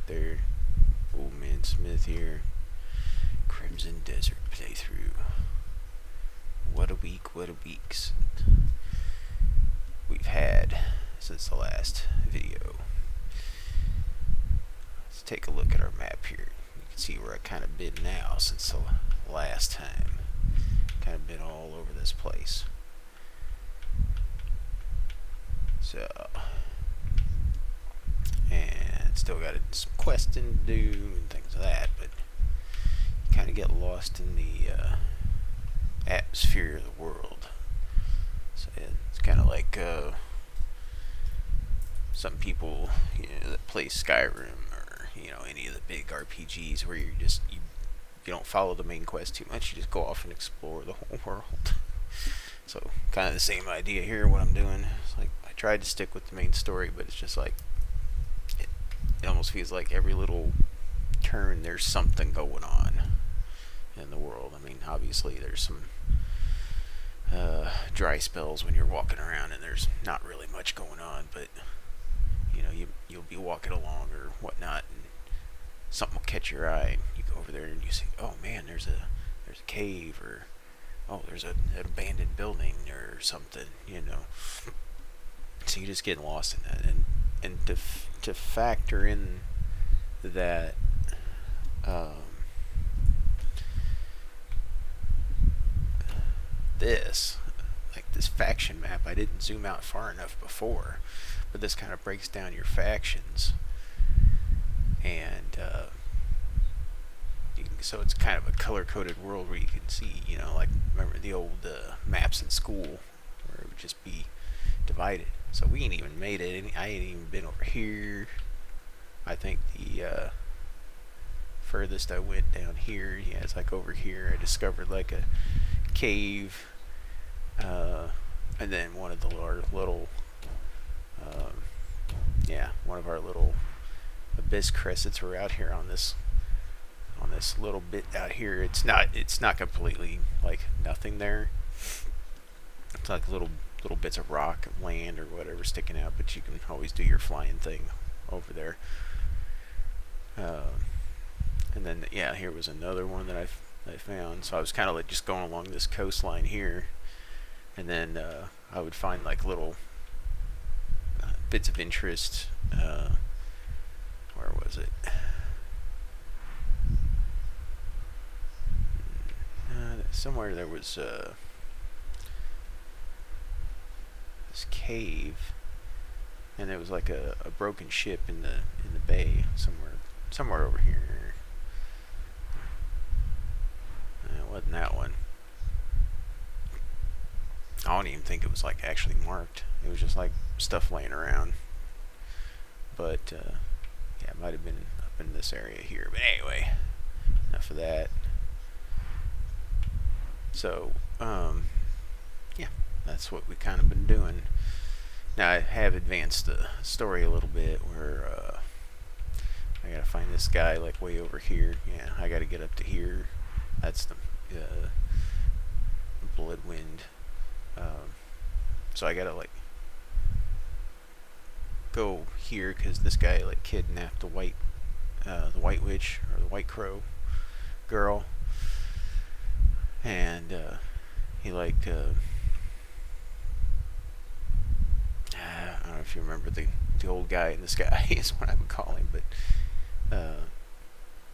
there? Old Man Smith here. Crimson Desert playthrough. What a week, what a weeks we've had since the last video. Let's take a look at our map here. You can see where I kind of been now since the last time. Kind of been all over this place. So, and still got some questing to do and things like that, but you kind of get lost in the atmosphere of the world. So it's kind of like some people, that play Skyrim or any of the big RPGs where you don't follow the main quest too much. You just go off and explore the whole world. So kind of the same idea here. What I'm doing, it's like I tried to stick with the main story, but it's just like it almost feels like every little turn there's something going on in the world. I mean, obviously there's some dry spells when you're walking around and there's not really much going on, but you'll be walking along or whatnot and something will catch your eye. You go over there and you see, oh man, there's a cave, or oh, there's an abandoned building or something, So you just get lost in that, and to factor in that this faction map, I didn't zoom out far enough before, but this kind of breaks down your factions, and so it's kind of a color-coded world where you can see, like remember the old maps in school where it would just be divided. So we ain't even made it. I ain't even been over here. I think the furthest I went down here, it's like over here. I discovered like a cave, and then one of the little, one of our little abyss crescents were out here on this little bit out here. It's not completely like nothing there. It's like little bits of rock, land, or whatever sticking out, but you can always do your flying thing over there. And then here was another one that I found. So I was kind of like just going along this coastline here, and then I would find like little bits of interest. Where was it? Somewhere there was this cave, and there was like a broken ship in the bay somewhere over here. It wasn't that one. I don't even think it was like actually marked. It was just like stuff laying around. But it might have been up in this area here. But anyway, enough of that. So, that's what we kind of been doing. Now I have advanced the story a little bit where I gotta find this guy like way over here. Yeah, I gotta get up to here. That's the Bloodwind. So I gotta like go here because this guy like kidnapped the white witch, or the white crow girl, and he like I don't know if you remember the old guy in the sky is what I would call him, but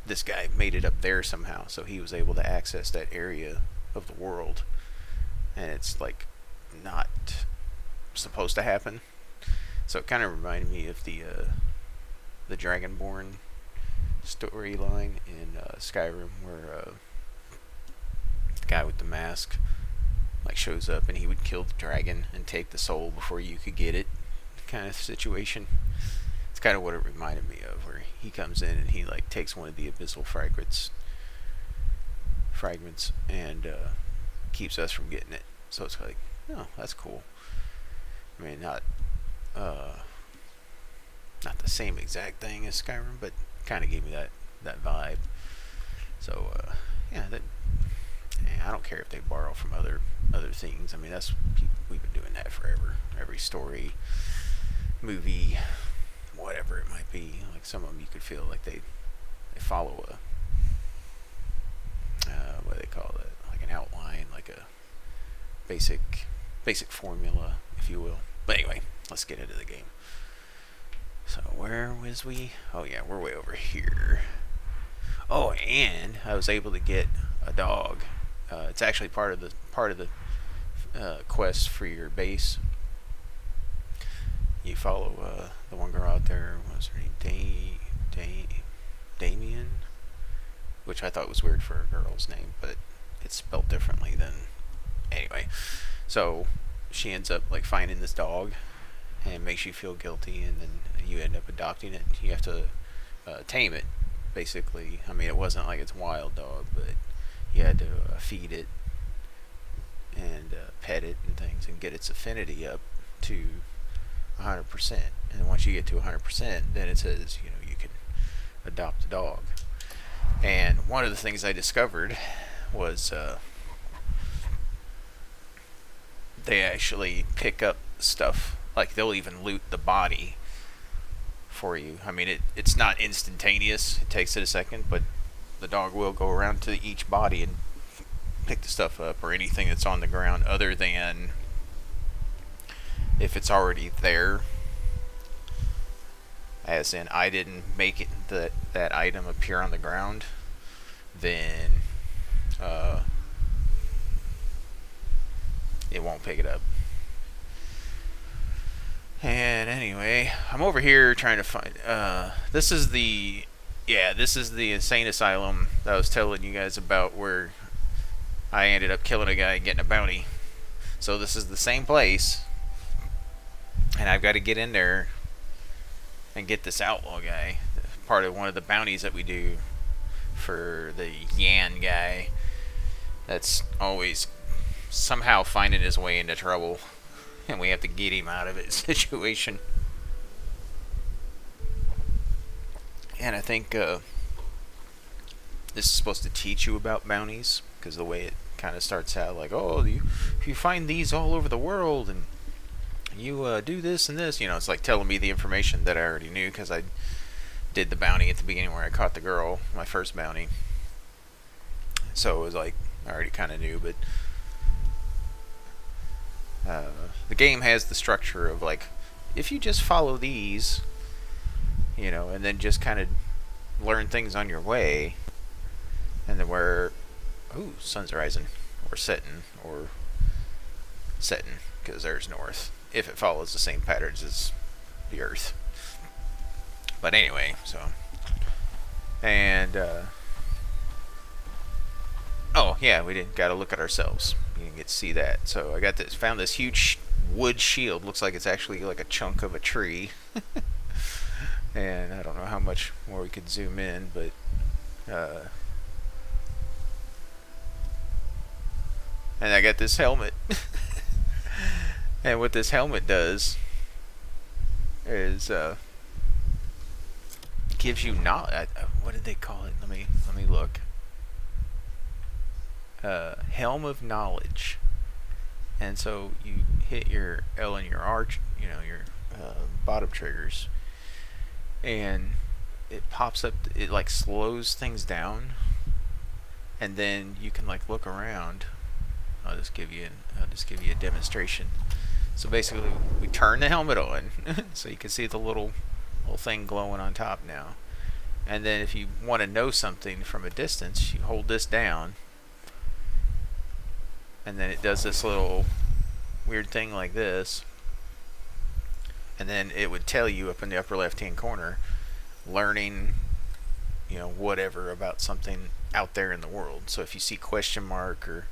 this guy made it up there somehow, so he was able to access that area of the world, and it's like not supposed to happen. So it kind of reminded me of the Dragonborn storyline in Skyrim, where the guy with the mask like shows up and he would kill the dragon and take the soul before you could get it, kind of situation. It's kind of what it reminded me of, where he comes in and he like takes one of the abyssal fragments and keeps us from getting it. So it's like, oh, that's cool. I mean, not the same exact thing as Skyrim, but kind of gave me that vibe. So I don't care if they borrow from other things. I mean, we've been doing that forever. Every story, movie, whatever it might be. Like some of them, you could feel like they follow a what do they call it, like an outline, like a basic formula, if you will. But anyway, let's get into the game. So where was we? Oh yeah, we're way over here. Oh, and I was able to get a dog. It's actually part of the quest for your base. You follow the one girl out there. What's her name? Damien, which I thought was weird for a girl's name, but it's spelled differently than. Anyway, so she ends up like finding this dog, and it makes you feel guilty, and then you end up adopting it. You have to tame it, basically. I mean, it wasn't like it's a wild dog, but you had to feed it and pet it and things, and get its affinity up to 100%. And once you get to 100%, then it says you can adopt a dog. And one of the things I discovered was they actually pick up stuff, like they'll even loot the body for you. I mean, it's not instantaneous, it takes it a second, but the dog will go around to each body and pick the stuff up, or anything that's on the ground, other than if it's already there, as in I didn't make it that item appear on the ground, then it won't pick it up. And anyway, I'm over here trying to find. This is the insane asylum that I was telling you guys about, where I ended up killing a guy and getting a bounty. So this is the same place, and I've got to get in there and get this outlaw guy. Part of one of the bounties that we do for the Yan guy. That's always somehow finding his way into trouble, and we have to get him out of it situation. And I think this is supposed to teach you about bounties, because the way it kind of starts out, like, oh, if you find these all over the world, and you do this and this, it's like telling me the information that I already knew, because I did the bounty at the beginning where I caught the girl, my first bounty. So it was like I already kind of knew, but the game has the structure of like, if you just follow these, and then just kind of learn things on your way, and then sun's rising or setting, because there's north, if it follows the same patterns as the earth. But anyway, so, and oh yeah, we didn't gotta look at ourselves. You didn't get to see that. So I found this huge wood shield. Looks like it's actually like a chunk of a tree. And I don't know how much more we could zoom in, but and I got this helmet. And what this helmet does is gives you knowledge. What did they call it? Let me look. Helm of knowledge. And so you hit your L and your R, your bottom triggers, and it pops up. It like slows things down, and then you can like look around. I'll just give you a demonstration. So basically, we turn the helmet on, so you can see the little thing glowing on top now. And then if you want to know something from a distance, you hold this down, and then it does this little weird thing like this, and then it would tell you up in the upper left hand corner, learning whatever about something out there in the world. So if you see question mark or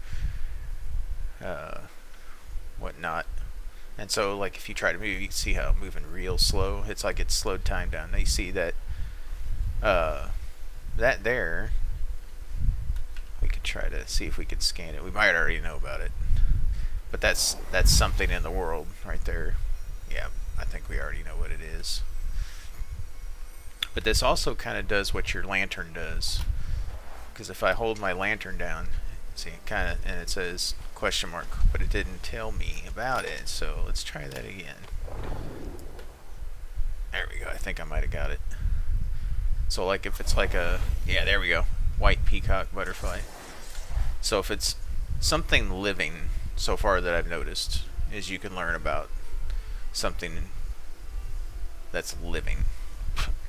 whatnot, and so like if you try to move, you can see how it's moving real slow. It's like it's slowed time down. Now you see that that there, we could try to see if we could scan it. We might already know about it, but that's something in the world right there. Yeah, I think we already know what it is. But this also kind of does what your lantern does, because if I hold my lantern down, see, and it says question mark, but it didn't tell me about it. So let's try that again. There we go. I think I might have got it. So like if it's like a, yeah, there we go, white peacock butterfly. So if it's something living, so far that I've noticed, is you can learn about something that's living.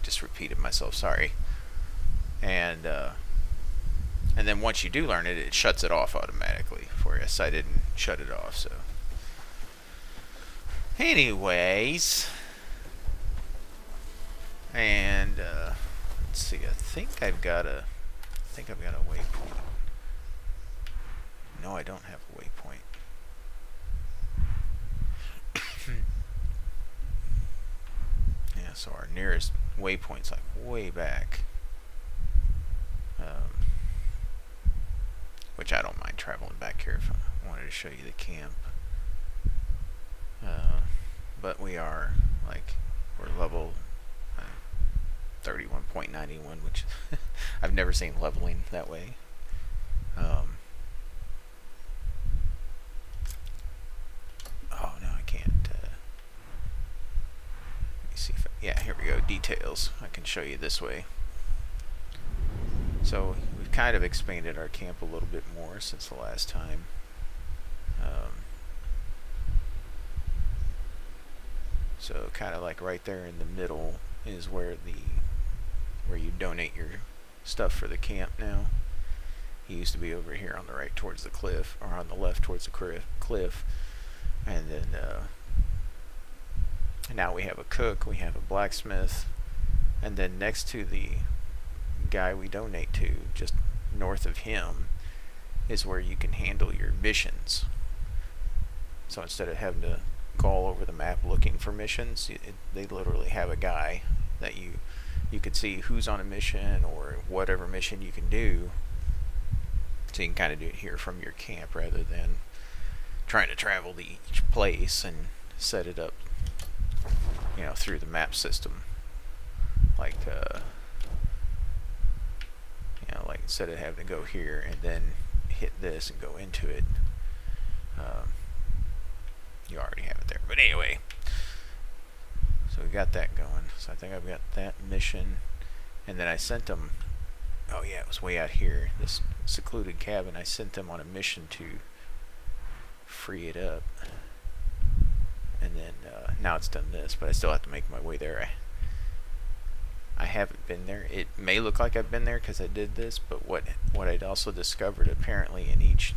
Just repeated myself, sorry. And then once you do learn it, it shuts it off automatically for you. So I didn't shut it off. So, anyways, and let's see. I think I've got a waypoint. No, I don't have a waypoint. Yeah, so our nearest waypoint's like way back. Which I don't mind traveling back here if I wanted to show you the camp. But we are we're level 31.91, which I've never seen leveling that way. Oh no, I can't. Let me see if yeah, here we go. Details. I can show you this way. So we've kind of expanded our camp a little bit more since the last time. So kind of like right there in the middle is where you donate your stuff for the camp now. He used to be over here on the right towards the cliff, or on the left towards the cliff. And then now we have a cook, we have a blacksmith, and then next to the guy we donate to, just north of him, is where you can handle your missions. So instead of having to go all over the map looking for missions, they literally have a guy that you can see who's on a mission or whatever mission you can do. So you can kind of do it here from your camp rather than trying to travel to each place and set it up, through the map system. Like instead of having to go here and then hit this and go into it, you already have it there. But anyway, so we got that going. So I think I've got that mission, and then I sent them. Oh yeah, it was way out here, this secluded cabin. I sent them on a mission to free it up, and then now it's done this, but I still have to make my way there. I haven't been there. It may look like I've been there because I did this, but what I'd also discovered, apparently in each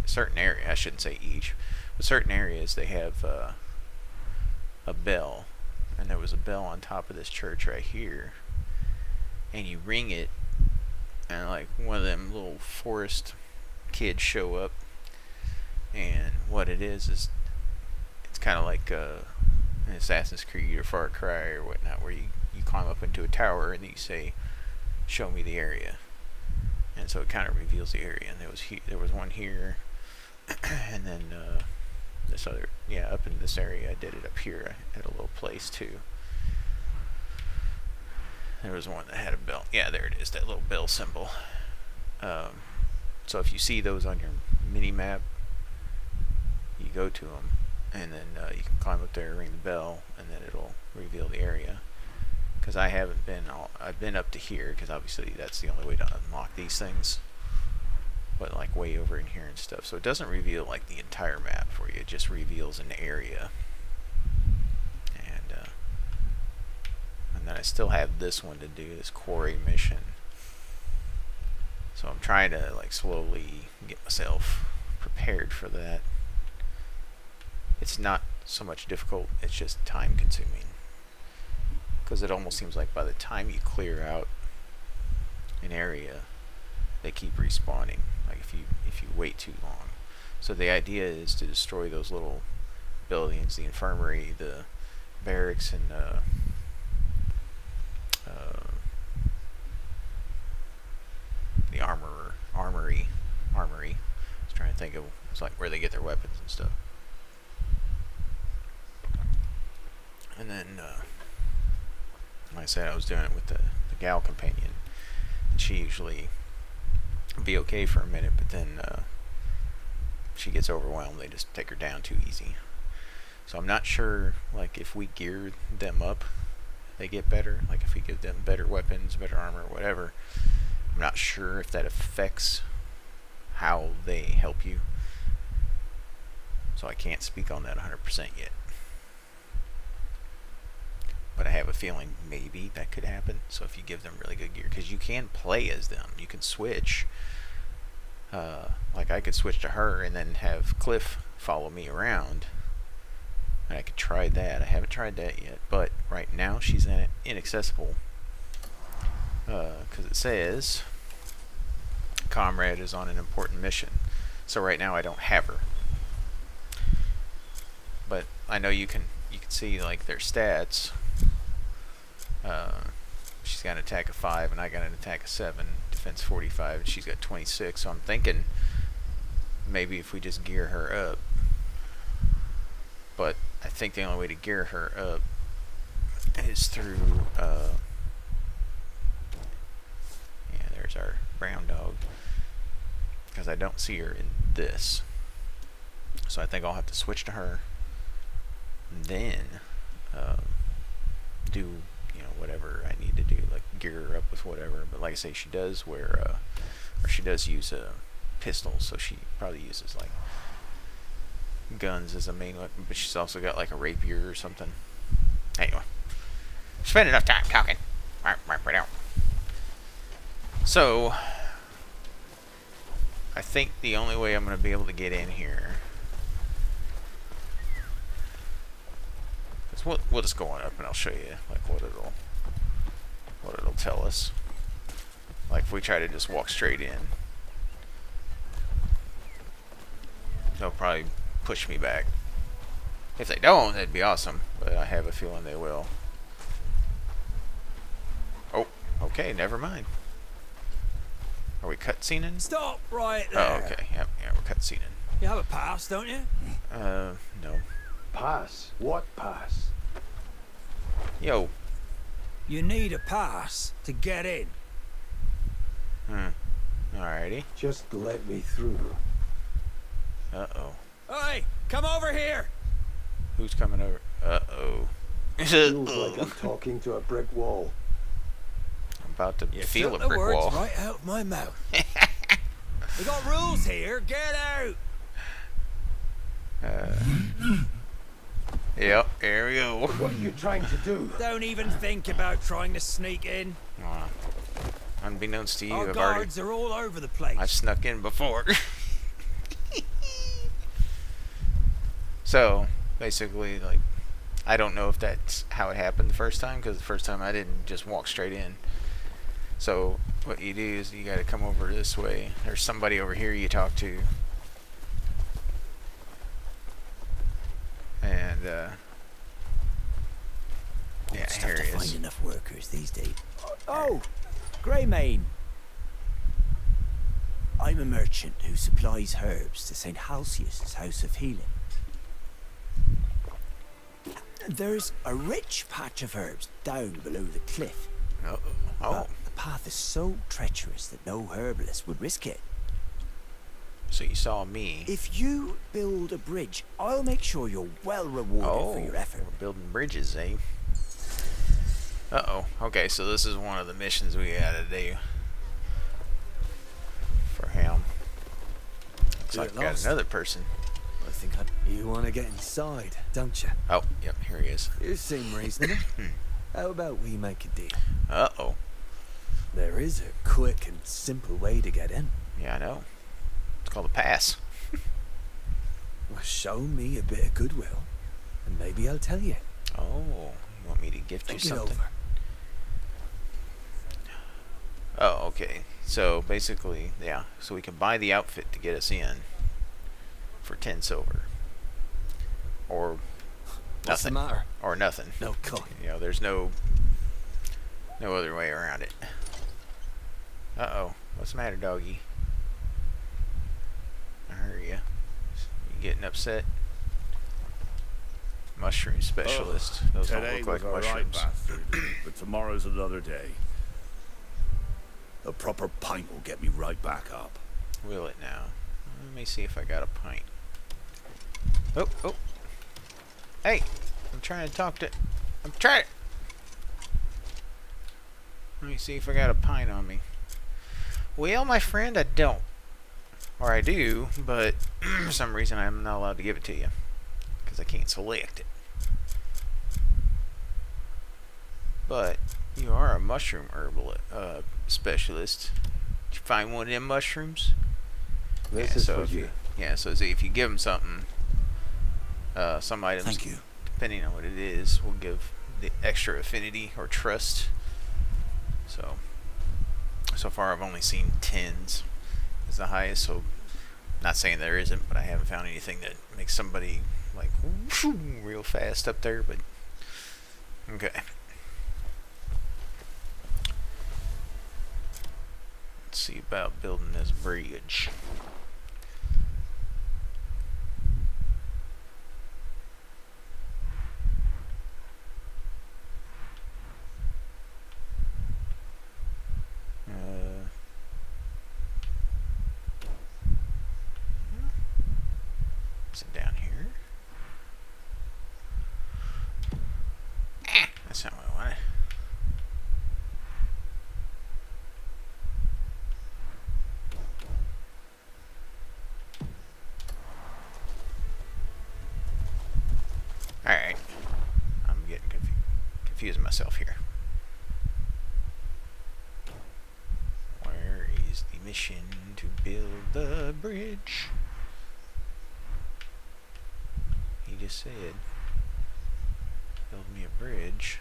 certain area, I shouldn't say each, but certain areas, they have a bell, and there was a bell on top of this church right here, and you ring it, and like one of them little forest kids show up, and what it is it's kind of like an Assassin's Creed or Far Cry or whatnot, where you climb up into a tower and you say, show me the area, and so it kind of reveals the area. And there was one here, and then this other, up in this area. I did it up here at a little place too. There was one that had a bell. Yeah, there it is, that little bell symbol. So if you see those on your mini map, you go to them, and then you can climb up there, ring the bell, and then it'll reveal the area. Because I haven't been I've been up to here, because obviously that's the only way to unlock these things, but like way over in here and stuff. So it doesn't reveal like the entire map for you, it just reveals an area. And then I still have this one to do, this quarry mission. So I'm trying to like slowly get myself prepared for that. It's not so much difficult, it's just time consuming. Because it almost seems like by the time you clear out an area, they keep respawning, like if you wait too long. So the idea is to destroy those little buildings, the infirmary, the barracks, and the armory. I was trying to think of, it's like where they get their weapons and stuff. And then like I said, I was doing it with the gal companion, and she usually be okay for a minute, but then she gets overwhelmed. They just take her down too easy. So I'm not sure, like, if we gear them up they get better. Like if we give them better weapons, better armor, whatever. I'm not sure if that affects how they help you. So I can't speak on that 100% yet. But I have a feeling maybe that could happen. So if you give them really good gear, because you can play as them, you can switch. Like I could switch to her and then have Cliff follow me around. And I could try that. I haven't tried that yet, but right now she's inaccessible. Because it says Comrade is on an important mission. So right now I don't have her. But I know you can see like their stats. She's got an attack of 5 and I got an attack of 7, defense 45, and she's got 26. So I'm thinking maybe if we just gear her up. But I think the only way to gear her up is through yeah, there's our brown dog, because I don't see her in this. So I think I'll have to switch to her, and then do, you know, whatever I need to do, like gear her up with whatever. But like I say, she does wear or she does use a pistol, so she probably uses like guns as a main weapon, but she's also got like a rapier or something. Anyway, spend enough time talking. Right out. So I think the only way I'm going to be able to get in here is we'll just go on up and I'll show you like what it'll tell us. Like if we try to just walk straight in, they'll probably push me back. If they don't, that'd be awesome, but I have a feeling they will. Oh, okay, never mind. Are we cutscening? Stop right there. Oh, okay. Yep, yeah, we're cutscening. You have a pass, don't you? No. Pass? What pass? Yo. You need a pass to get in. Alrighty. Just let me through. Uh-oh. Hey, come over here. Who's coming over? Uh-oh. Feels like I'm talking to a brick wall. I'm about to You feel a took the brick words wall. right out of my mouth. We got rules here. Get out. Yep, here we go. What are you trying to do? Don't even think about trying to sneak in. Unbeknownst to you, Our I've guards are all over the place. I've snuck in before. So, basically, like, I don't know if that's how it happened the first time, because the first time I didn't just walk straight in. So, what you do is you gotta come over this way. There's somebody over here you talk to. And, yeah, It's here tough he to find is. enough workers these days. Oh, Greymane. I'm a merchant who supplies herbs to St. Halcyus' House of Healing. There's a rich patch of herbs down below the cliff. Oh. But the path is so treacherous that no herbalist would risk it. So you saw me. If you build a bridge, I'll make sure you're well rewarded for your effort. We're building bridges, eh? Uh-oh. Okay, so this is one of the missions we gotta do for him. Looks like we got another person. I think you want to get inside, don't you? Oh, yep, here he is. You seem reasonable. How about we make a deal? Uh-oh. There is a quick and simple way to get in. Yeah, I know. It's called a pass. Well, show me a bit of goodwill, and maybe I'll tell you. Oh, you want me to gift Think you it something? over. Oh, okay. So basically, yeah. So we can buy the outfit to get us in for 10 silver, or What's the nothing, matter? or nothing. No cut. You know, there's no other way around it. Uh-oh. What's the matter, doggy? I heard you. You getting upset? Mushroom specialist. Those don't Today look like was a right mushrooms. bastard, but tomorrow's another day. A proper pint will get me right back up. Will it now? Let me see if I got a pint. Oh. Hey! I'm trying to talk to... I'm trying... me see if I got a pint on me. Well, my friend, I don't. Or I do, but for some reason I'm not allowed to give it to you. Because I can't select it. But you are a mushroom herbal specialist. Did you find one of them mushrooms? This is for if you. so see, if you give them something, some items, Thank you. depending on what it is, will give the extra affinity or trust. So far I've only seen 10s as the highest, so not saying there isn't, but I haven't found anything that makes somebody like real fast up there, but okay. Let's see about building this bridge. Is it down here? That's not what I wanted. Alright. I'm getting confusing myself here. Where is the mission to build the bridge? He just said, build me a bridge.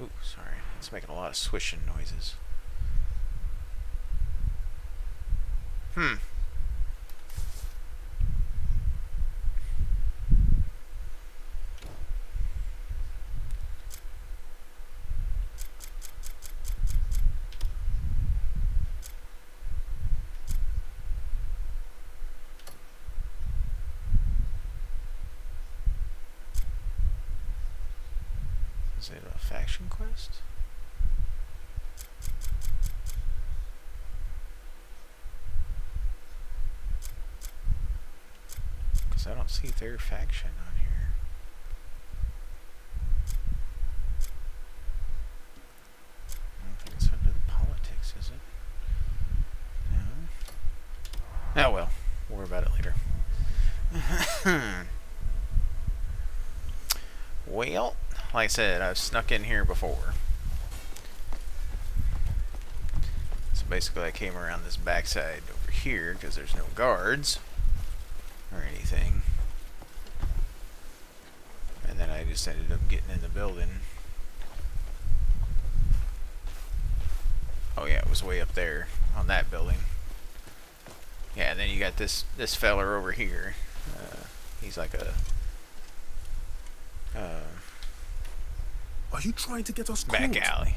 Ooh, sorry. It's making a lot of swishing noises. Is it a faction quest? Because I don't see their faction on here. I don't think it's under the politics, is it? No. Oh well, we'll worry about it later. Well, like I said, I've snuck in here before. So basically I came around this backside over here because there's no guards or anything. And then I just ended up getting in the building. Oh yeah, it was way up there on that building. Yeah, and then you got this feller over here. He's like a Are you trying to get us back caught? alley.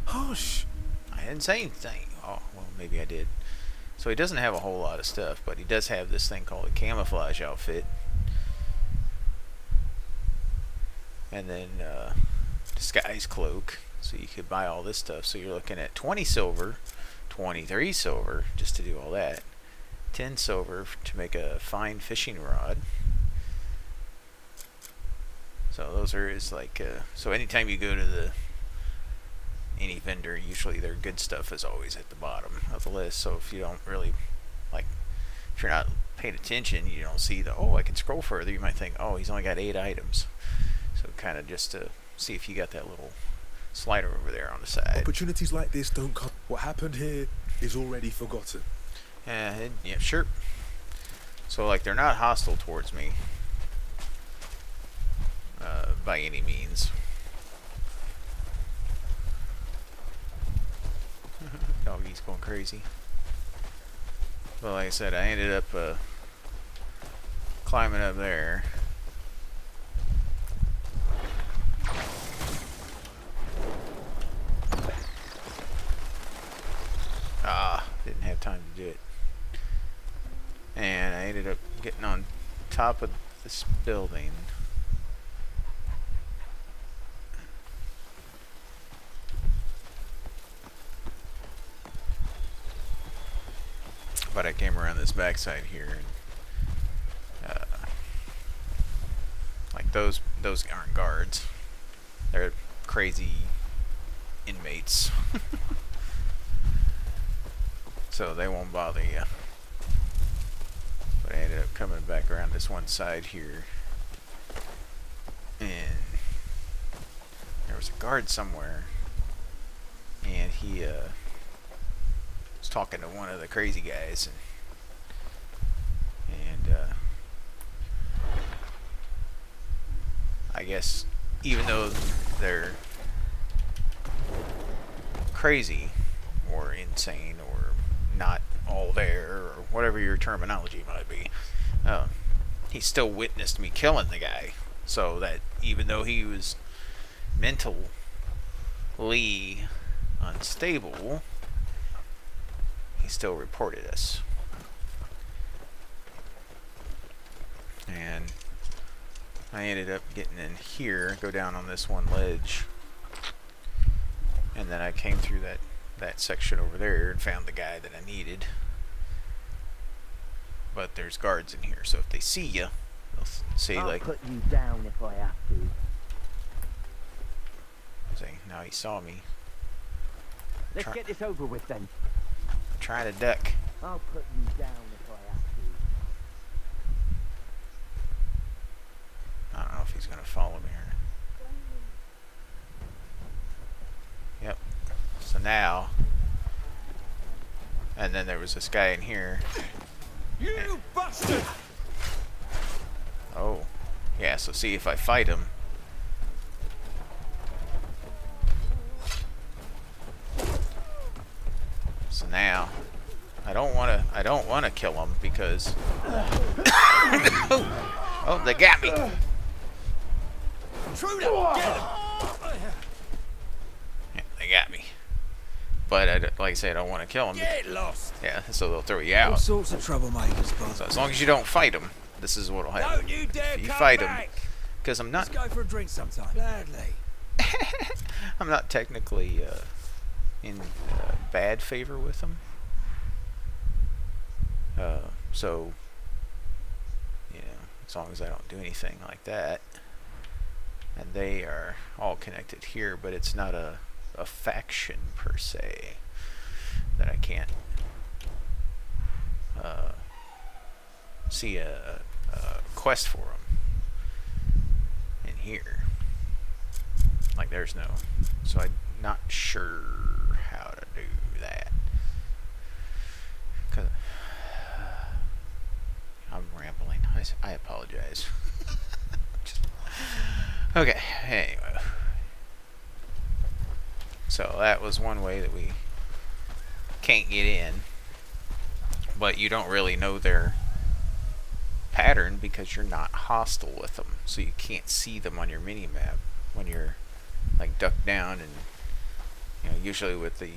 Hush. I didn't say anything. Oh, well, maybe I did. So he doesn't have a whole lot of stuff, but he does have this thing called a camouflage outfit. And then disguise cloak. So you could buy all this stuff. So you're looking at 20 silver, 23 silver, just to do all that. 10 silver to make a fine fishing rod. So those are his like. So anytime you go to any vendor, usually their good stuff is always at the bottom of the list. So if you don't really like, if you're not paying attention, you don't see I can scroll further. You might think, oh, he's only got 8 items. So kind of just to see if you got that little slider over there on the side. Opportunities like this don't come. What happened here is already forgotten. Yeah, sure. So like they're not hostile towards me. By any means. Doggy's going crazy. Well, like I said, I ended up climbing up there. Didn't have time to do it. And I ended up getting on top of this building. But I came around this backside here, and like those aren't guards. They're crazy inmates. So they won't bother you. But I ended up coming back around this one side here. And there was a guard somewhere. And he was talking to one of the crazy guys. And I guess even though they're crazy or insane or not all there or whatever your terminology might be, he still witnessed me killing the guy. So that even though he was mentally unstable, he still reported us. And I ended up getting in here, go down on this one ledge, and then I came through that section over there and found the guy that I needed. But there's guards in here, so if they see you, they'll say I'll like, put you down if I have to. say, now he saw me. Let's get this over with then. Try to duck. I'll put you down if I have to. I don't know if he's gonna follow me or. Yep. So now, and then there was this guy in here. You bastard! Oh, yeah. So see if I fight him. So now, I don't want to kill him because. Oh, they got me. Intruder! Get him! Yeah, they got me. But like I say, I don't want to kill him. Get lost! Yeah, so they'll throw you All out. sorts of troublemakers, Bob. So as long as you don't fight them, this is what'll happen. Don't you dare If you come fight them, back! because I'm Let's not, go for a drink sometime. Gladly. I'm not technically in bad favor with them. So, you know, as long as I don't do anything like that, and they are all connected here, but it's not a faction per se that I can't see a quest for them in here. Like there's no, so I'm not sure how to do that. 'Cause I'm rambling. I apologize. Okay, anyway. So that was one way that we can't get in. But you don't really know their pattern because you're not hostile with them. So you can't see them on your mini-map when you're like ducked down. And you know, usually with the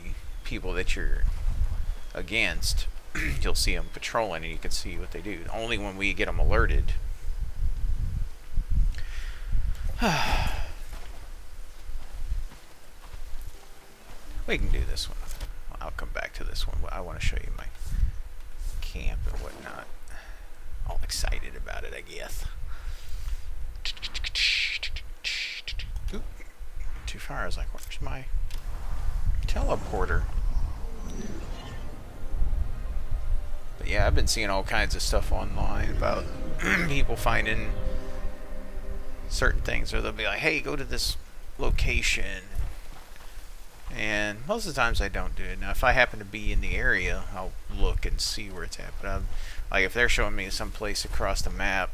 people that you're against, you'll see them patrolling and you can see what they do. Only when we get them alerted. We can do this one. I'll come back to this one. I want to show you my camp and whatnot. All excited about it, I guess. Oop. Too far. I was like, where's my teleporter? But yeah, I've been seeing all kinds of stuff online about people finding certain things, or they'll be like, hey, go to this location. And most of the times I don't do it. Now, if I happen to be in the area, I'll look and see where it's at. But like if they're showing me some place across the map,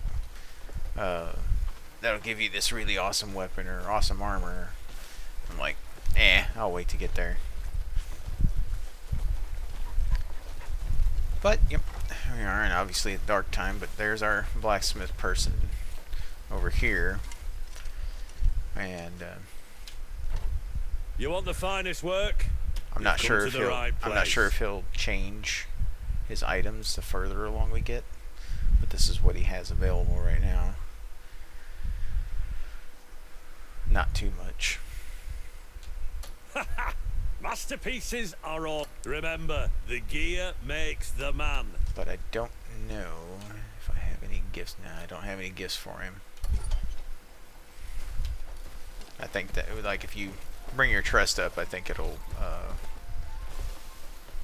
that'll give you this really awesome weapon or awesome armor, I'm like, I'll wait to get there. But yep, we are, and obviously at dark time. But there's our blacksmith person over here, and You want the finest work? I'm not You've sure come if to the right I'm not sure place. if he'll change his items the further along we get. But this is what he has available right now. Not too much. Masterpieces are all. Remember, the gear makes the man. But I don't know if I have any gifts. No, I don't have any gifts for him. I think that like if you bring your trust up, I think it'll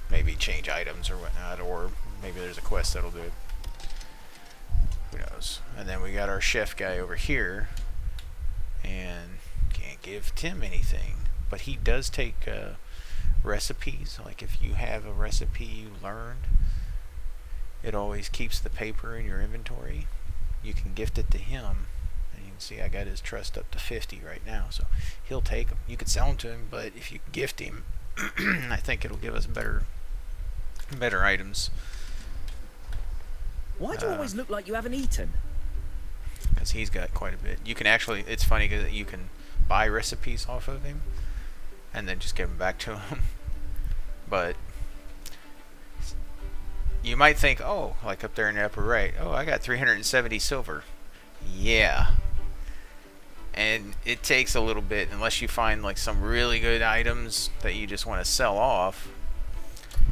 maybe change items or whatnot, or maybe there's a quest that'll do it. Who knows? And then we got our chef guy over here, and can't give Tim anything, but he does take recipes. Like if you have a recipe you learned, it always keeps the paper in your inventory. You can gift it to him, and you can see I got his trust up to 50 right now, so he'll take them. You could sell them to him, but if you gift him, I think it'll give us better items. Why do you always look like you haven't eaten? Because he's got quite a bit. You can actually, it's funny because you can buy recipes off of him and then just give them back to him. But you might think, oh, like up there in the upper right, oh, I got 370 silver. Yeah. And it takes a little bit, unless you find like some really good items that you just want to sell off.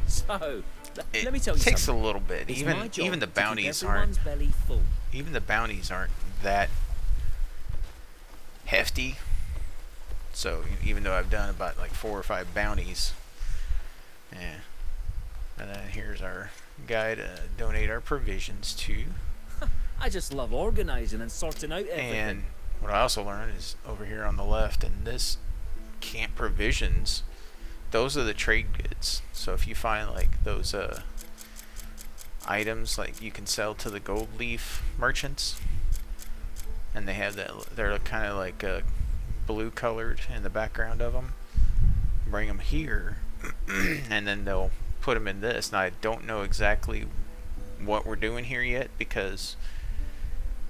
So, let me tell you something. It takes a little bit. It's Even my job even the to keep bounties everyone's belly full. even the bounties aren't that hefty. So even though I've done about like 4 or 5 bounties, yeah. And then here's our guy to donate our provisions to. I just love organizing and sorting out everything. And what I also learned is over here on the left in this camp provisions, those are the trade goods. So if you find like those items like you can sell to the gold leaf merchants, and they have that, they're kind of like blue colored in the background of them, bring them here and then they'll put them in this. Now I don't know exactly what we're doing here yet, because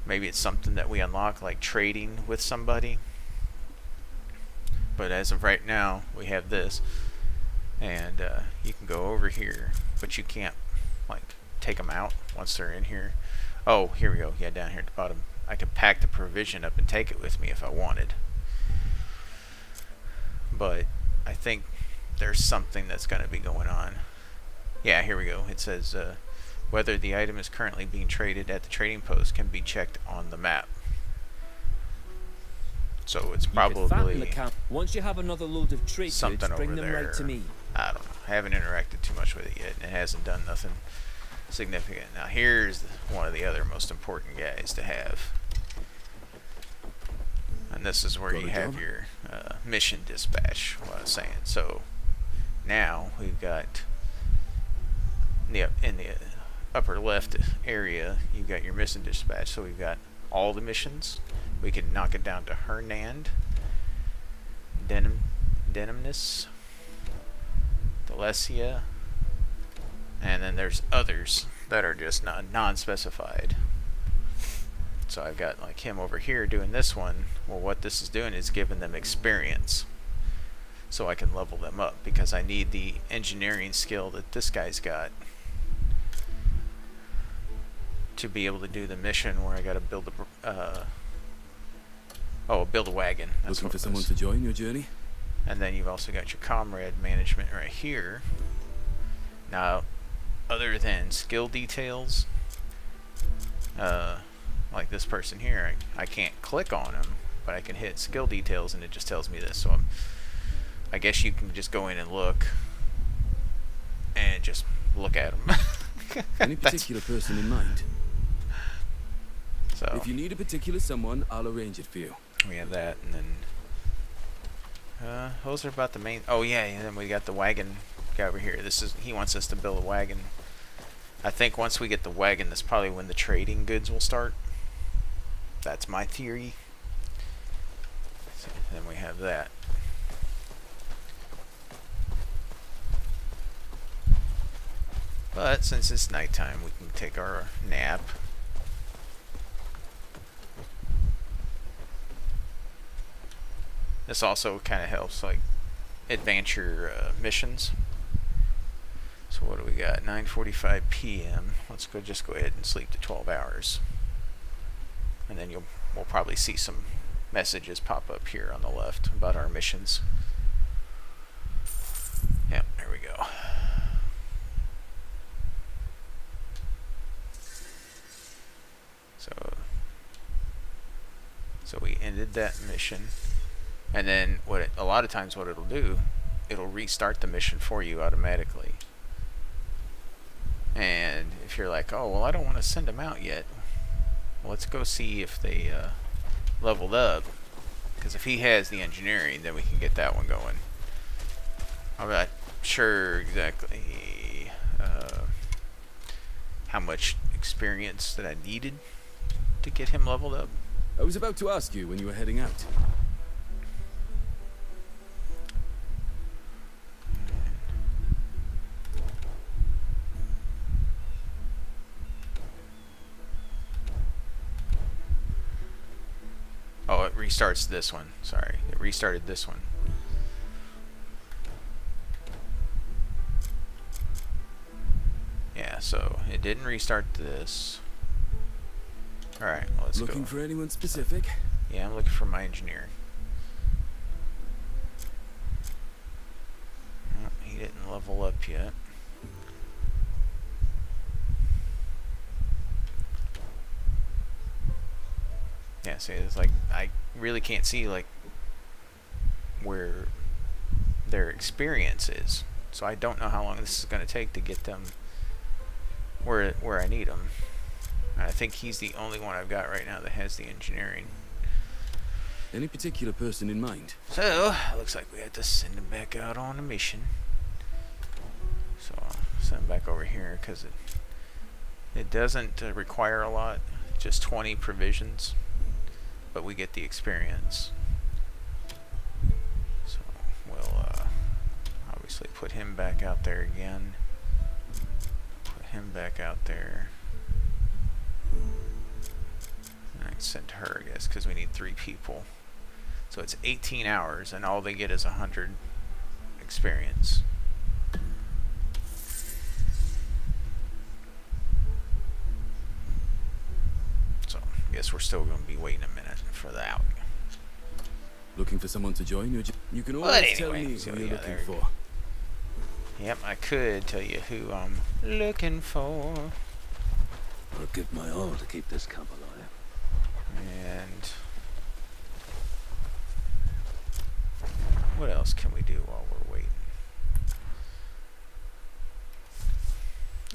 maybe it's something that we unlock, like trading with somebody. But as of right now, we have this, and you can go over here, but you can't like take them out once they're in here. Oh, here we go. Yeah, down here at the bottom, I could pack the provision up and take it with me if I wanted. But I think there's something that's going to be going on. Yeah, here we go. It says whether the item is currently being traded at the trading post can be checked on the map. So it's probably once you have another load of trade something goods, bring over them there. right to me. I don't know. I haven't interacted too much with it yet, and it hasn't done nothing significant. Now here's one of the other most important guys to have, and this is where you have your mission dispatch. What I was saying. So now we've got in the upper left area, you've got your mission dispatch. So we've got all the missions. We can knock it down to Hernand, Denimnus, Delesia, and then there's others that are just non-specified. So I've got like him over here doing this one. Well, what this is doing is giving them experience, so I can level them up, because I need the engineering skill that this guy's got to be able to do the mission where I got to build build a wagon. That's Looking for someone to join your journey? And then you've also got your comrade management right here. Now, other than skill details, like this person here, I can't click on him, but I can hit skill details and it just tells me this. So I guess you can just go in and look and just look at him. Any particular person in mind? So if you need a particular someone, I'll arrange it for you. we have that, and then those are about the main. Oh yeah, and then we got the wagon guy over here. He wants us to build a wagon. I think once we get the wagon, that's probably when the trading goods will start. That's my theory. So then we have that. But since it's nighttime, we can take our nap. This also kind of helps like advance your missions. So what do we got? 9:45 p.m. Let's just go ahead and sleep to 12 hours, and then we'll probably see some messages pop up here on the left about our missions. Yeah, there we go. So we ended that mission. And then a lot of times what it'll do, it'll restart the mission for you automatically. And if you're like, oh well, I don't want to send them out yet, well, let's go see if they leveled up. Because if he has the engineering, then we can get that one going. I'm not sure exactly how much experience that I needed to get him leveled up. I was about to ask you when you were heading out. Oh, it restarts this one. Sorry, it restarted this one. Yeah, so it didn't restart this. Alright, well, let's go. Looking for anyone specific? Yeah, I'm looking for my engineer. Oh, he didn't level up yet. Yeah, see, it's like I really can't see like where their experience is, so I don't know how long this is going to take to get them where I need them. I think he's the only one I've got right now that has the engineering. Any particular person in mind? So looks like we have to send him back out on a mission. So I'll send him back over here because it doesn't require a lot, just 20 provisions. But we get the experience. So we'll obviously put him back out there again. Put him back out there. And I can send her, I guess, because we need 3 people. So it's 18 hours, and all they get is 100 experience. So I guess we're still going to be waiting a minute for the out. Looking for someone to join? You can always Well, anyway, tell me so who you're yeah, looking there you for. go. Yep, I could tell you who I'm looking for. I'll give my all to keep this camp alive. And what else can we do while we're waiting?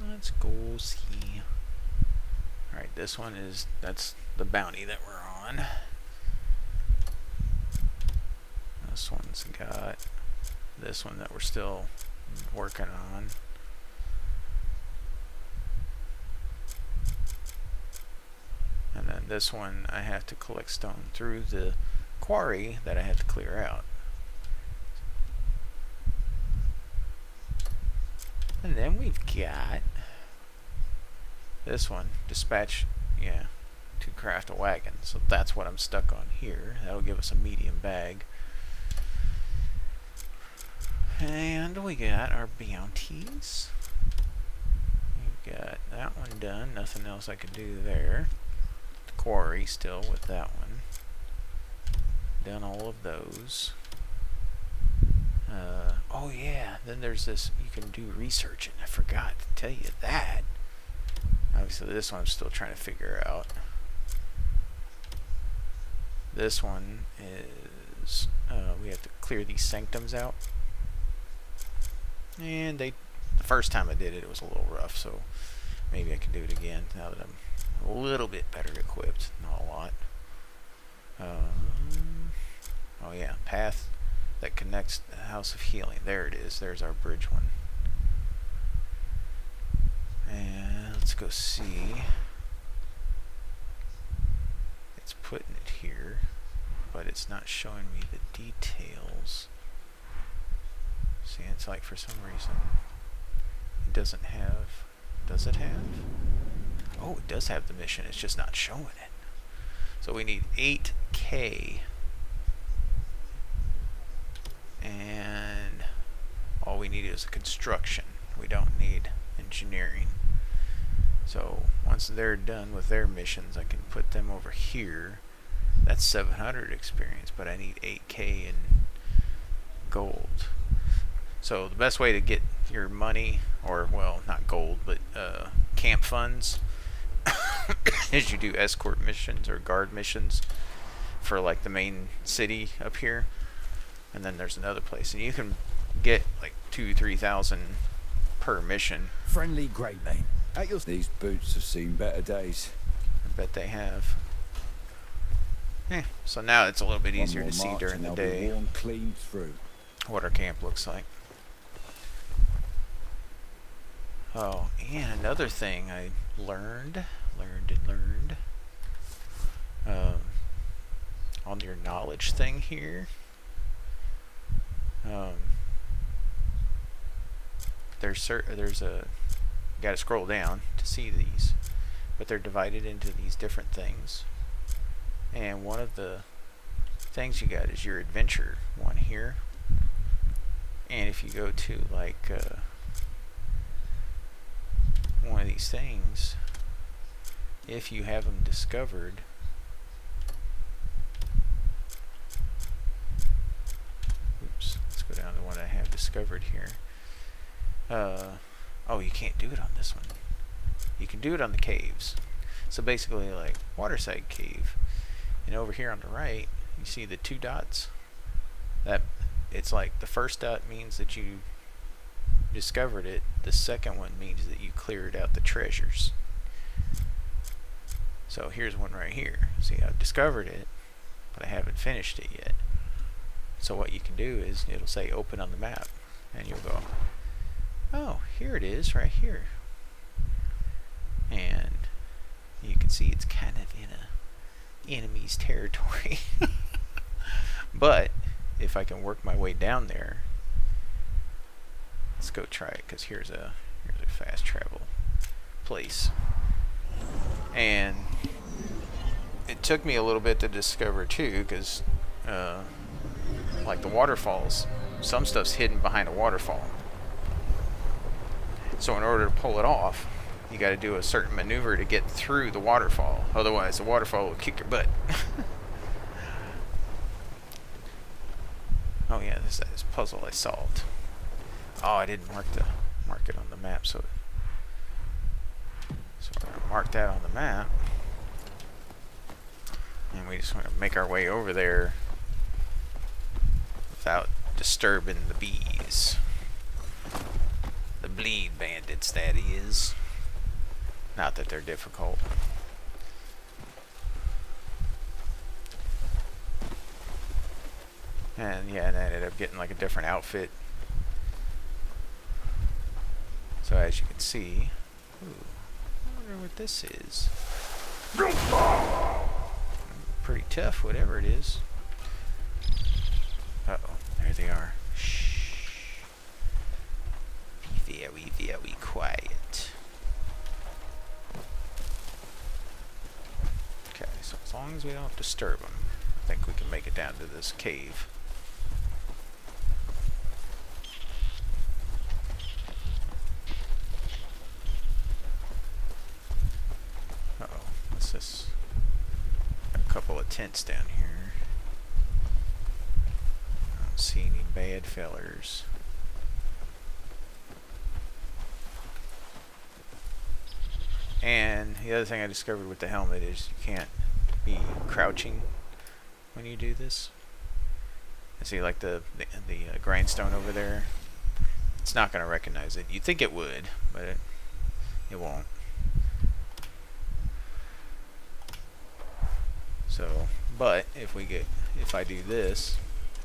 Let's go see. Alright, this one that's the bounty that we're on. This one's got this one that we're still working on. And then this one I have to collect stone through the quarry that I have to clear out. And then we've got this one, dispatch, yeah, to craft a wagon. So that's what I'm stuck on here. That'll give us a medium bag. And we got our bounties. We've got that one done. Nothing else I can do there. The quarry still with that one. Done all of those. Oh yeah, then there's this, you can do research, and I forgot to tell you that. Obviously this one I'm still trying to figure out. This one is, we have to clear these sanctums out. And the first time I did it, it was a little rough, so maybe I can do it again now that I'm a little bit better equipped. Not a lot. Oh yeah, path that connects the House of Healing. There it is. There's our bridge one. And let's go see. It's putting it here, but it's not showing me the details. See, it's like for some reason it doesn't have. Does it have? Oh, it does have the mission. It's just not showing it. So we need 8K. And all we need is a construction. We don't need engineering. So once they're done with their missions, I can put them over here. That's 700 experience, but I need 8K in gold. So the best way to get your money, or well, not gold, but camp funds, is you do escort missions or guard missions for like the main city up here. and then there's another place, and you can get like 2,000-3,000 per mission. Friendly grey mane. At your... These boots have seen better days. I bet they have. So now it's a little bit easier to see during the day Worn clean through. what our camp looks like. Oh, and another thing I learned on your knowledge thing here. There's a, you gotta scroll down to see these, but they're divided into these different things. And one of the things you got is your adventure one here. And if you go to like one of these things, if you have them discovered, oops, let's go down to one I have discovered here. Oh, you can't do it on this one. You can do it on the caves. So basically like Waterside Cave. And over here on the right, you see the 2 dots? That it's like the first dot means that you discovered it. The second one means that you cleared out the treasures. So here's one right here. See, I've discovered it, but I haven't finished it yet. So what you can do is it'll say open on the map, and you'll go, oh, here it is right here. And you can see it's kind of in a enemy's territory. But if I can work my way down there, let's go try it, because here's a fast travel place. And it took me a little bit to discover too, because like the waterfalls, some stuff's hidden behind a waterfall. So in order to pull it off, you got to do a certain maneuver to get through the waterfall. Otherwise, the waterfall will kick your butt. Oh yeah, this puzzle I solved. Oh, I didn't mark it on the map, so we're gonna mark that on the map, and we just want to make our way over there without disturbing the bees. The bleed bandits, that is. Not that they're difficult. And yeah, and I ended up getting like a different outfit. So as you can see, ooh, I wonder what this is. Pretty tough, whatever it is. Uh-oh, there they are. Shh. Be very, very quiet. Okay, so as long as we don't disturb them, I think we can make it down to this cave. Uh-oh, what's this? Got a couple of tents down here. I don't see any bad fellers. And the other thing I discovered with the helmet is you can't be crouching when you do this. I see like the grindstone over there. It's not going to recognize it. You'd think it would, but it won't. So, but if I do this,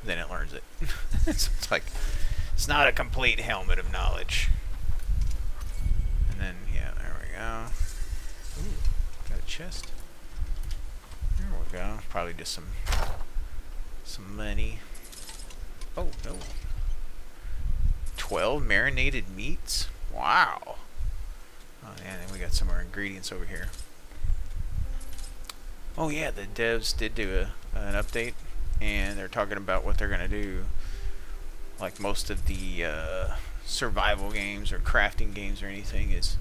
then it learns it. So it's like, it's not a complete helmet of knowledge. And then, yeah, there we go. Ooh, got a chest. There we go. Probably just some money. Oh, no. 12 marinated meats? Wow. Oh, yeah, and then we got some more ingredients over here. Oh, yeah, the devs did do an update, and they're talking about what they're going to do. Like most of the survival games or crafting games or anything is,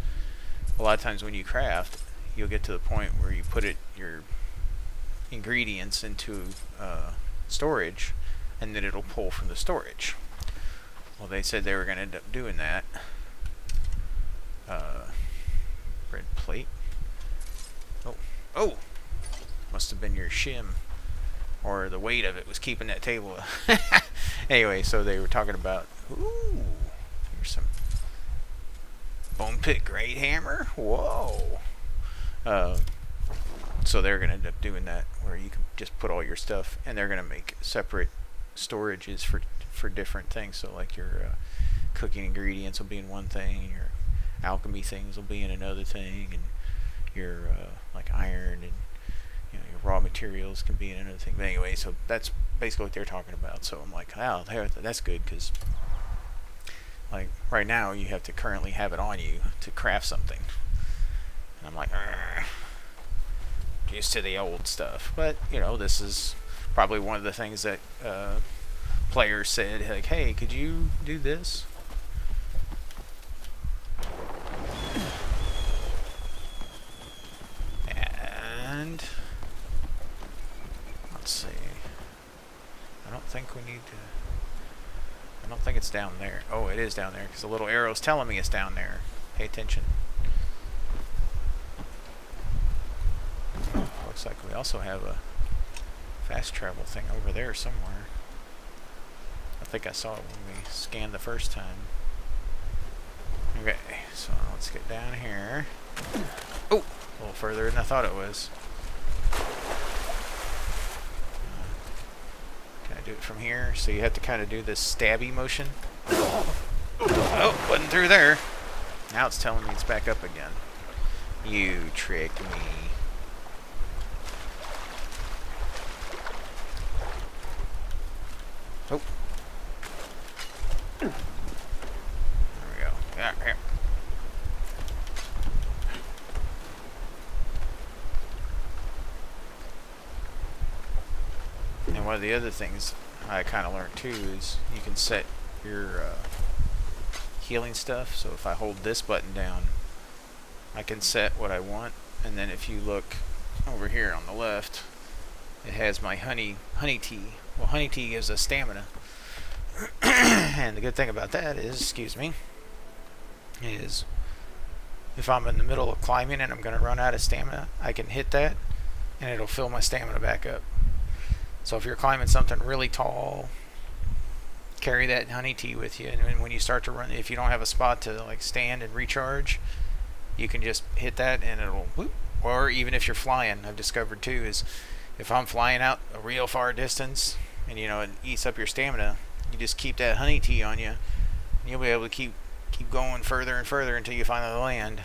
a lot of times when you craft, you'll get to the point where you put your ingredients into storage, and then it'll pull from the storage. Well, they said they were going to end up doing that. Bread plate. Oh, must have been your shim. or the weight of it was keeping that table. Anyway, so they were talking about, ooh, here's some bone pit great hammer. Whoa. So they're gonna end up doing that, where you can just put all your stuff, and they're gonna make separate storages for different things. So like your cooking ingredients will be in one thing, your alchemy things will be in another thing, and your like iron and your raw materials can be in another thing. But anyway, so that's basically what they're talking about. So I'm like, oh, that's good, because like right now you have to currently have it on you to craft something, and I'm like, used to the old stuff. But this is probably one of the things that players said, like, hey, could you do this? And let's see. I don't think it's down there. Oh, it is down there, because the little arrow's telling me it's down there. Pay attention. Looks like we also have a fast travel thing over there somewhere. I think I saw it when we scanned the first time. Okay, so let's get down here. Oh, a little further than I thought it was. Can I do it from here? So you have to kind of do this stabby motion. Oh, wasn't through there. Now it's telling me it's back up again. You tricked me. Oh. There we go. Yeah, here. And one of the other things I kind of learned too is you can set your healing stuff. So if I hold this button down, I can set what I want. And then if you look over here on the left, it has my honey tea. Well, honey tea gives us stamina. And the good thing about that is, excuse me, is if I'm in the middle of climbing and I'm going to run out of stamina, I can hit that and it'll fill my stamina back up. So if you're climbing something really tall, carry that honey tea with you, and when you start to run, if you don't have a spot to like stand and recharge, you can just hit that and it'll whoop. Or even if you're flying, I've discovered too, is if I'm flying out a real far distance and it eats up your stamina, you just keep that honey tea on you, and you'll be able to keep going further and further until you finally land.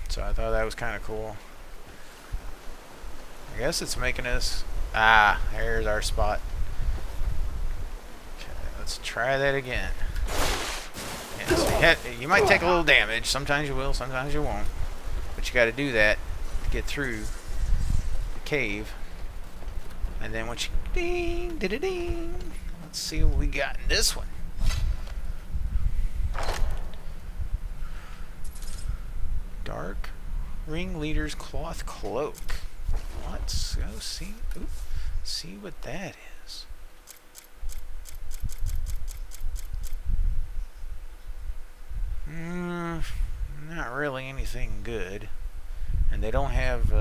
So I thought that was kind of cool. I guess it's making us... there's our spot. Okay, let's try that again. Yeah, so you might take a little damage. Sometimes you will, sometimes you won't. But you got to do that to get through the cave. And then once you... Ding, ding. Let's see what we got in this one. Dark Ringleader's Cloth Cloak. Let's go see what that is. Not really anything good. And they don't have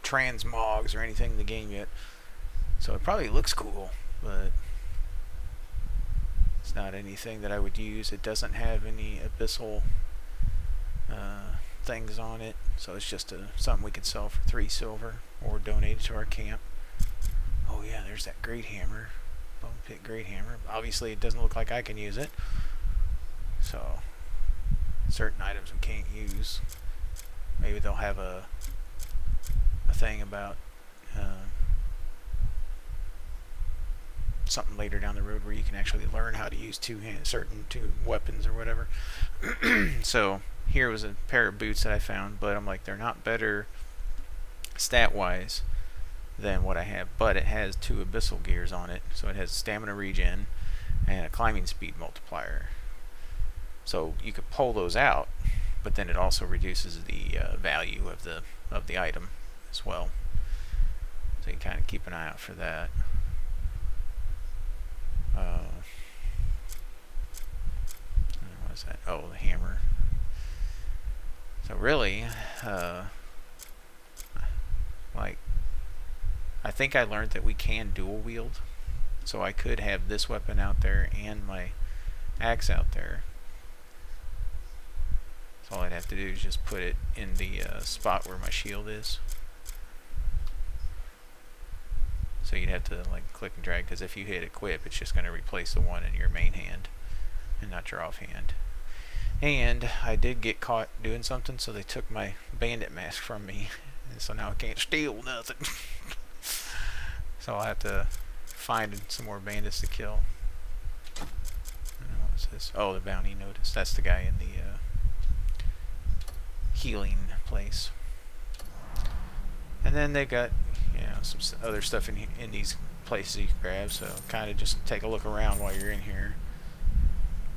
transmogs or anything in the game yet. So it probably looks cool, but it's not anything that I would use. It doesn't have any abyssal things on it, so it's just something we can sell for 3 silver or donate it to our camp. Oh yeah, there's that great hammer, bone pit great hammer. Obviously it doesn't look like I can use it, so certain items we can't use. Maybe they'll have a thing about something later down the road where you can actually learn how to use certain two weapons or whatever. So here was a pair of boots that I found, but I'm like, they're not better stat wise than what I have, but it has 2 abyssal gears on it, so it has stamina regen and a climbing speed multiplier. So you could pull those out, but then it also reduces the value of the item as well. So you kind of keep an eye out for that. What is that? Oh, the hammer. So really, like, I think I learned that we can dual wield. So I could have this weapon out there and my axe out there. So all I'd have to do is just put it in the spot where my shield is. So you'd have to like click and drag, because if you hit equip, it's just going to replace the one in your main hand and not your offhand. And I did get caught doing something, so they took my bandit mask from me, and so now I can't steal nothing. So I'll have to find some more bandits to kill. What's this? Oh, the bounty notice. That's the guy in the healing place. And then they got, you know, some other stuff in these places you can grab. So kind of just take a look around while you're in here.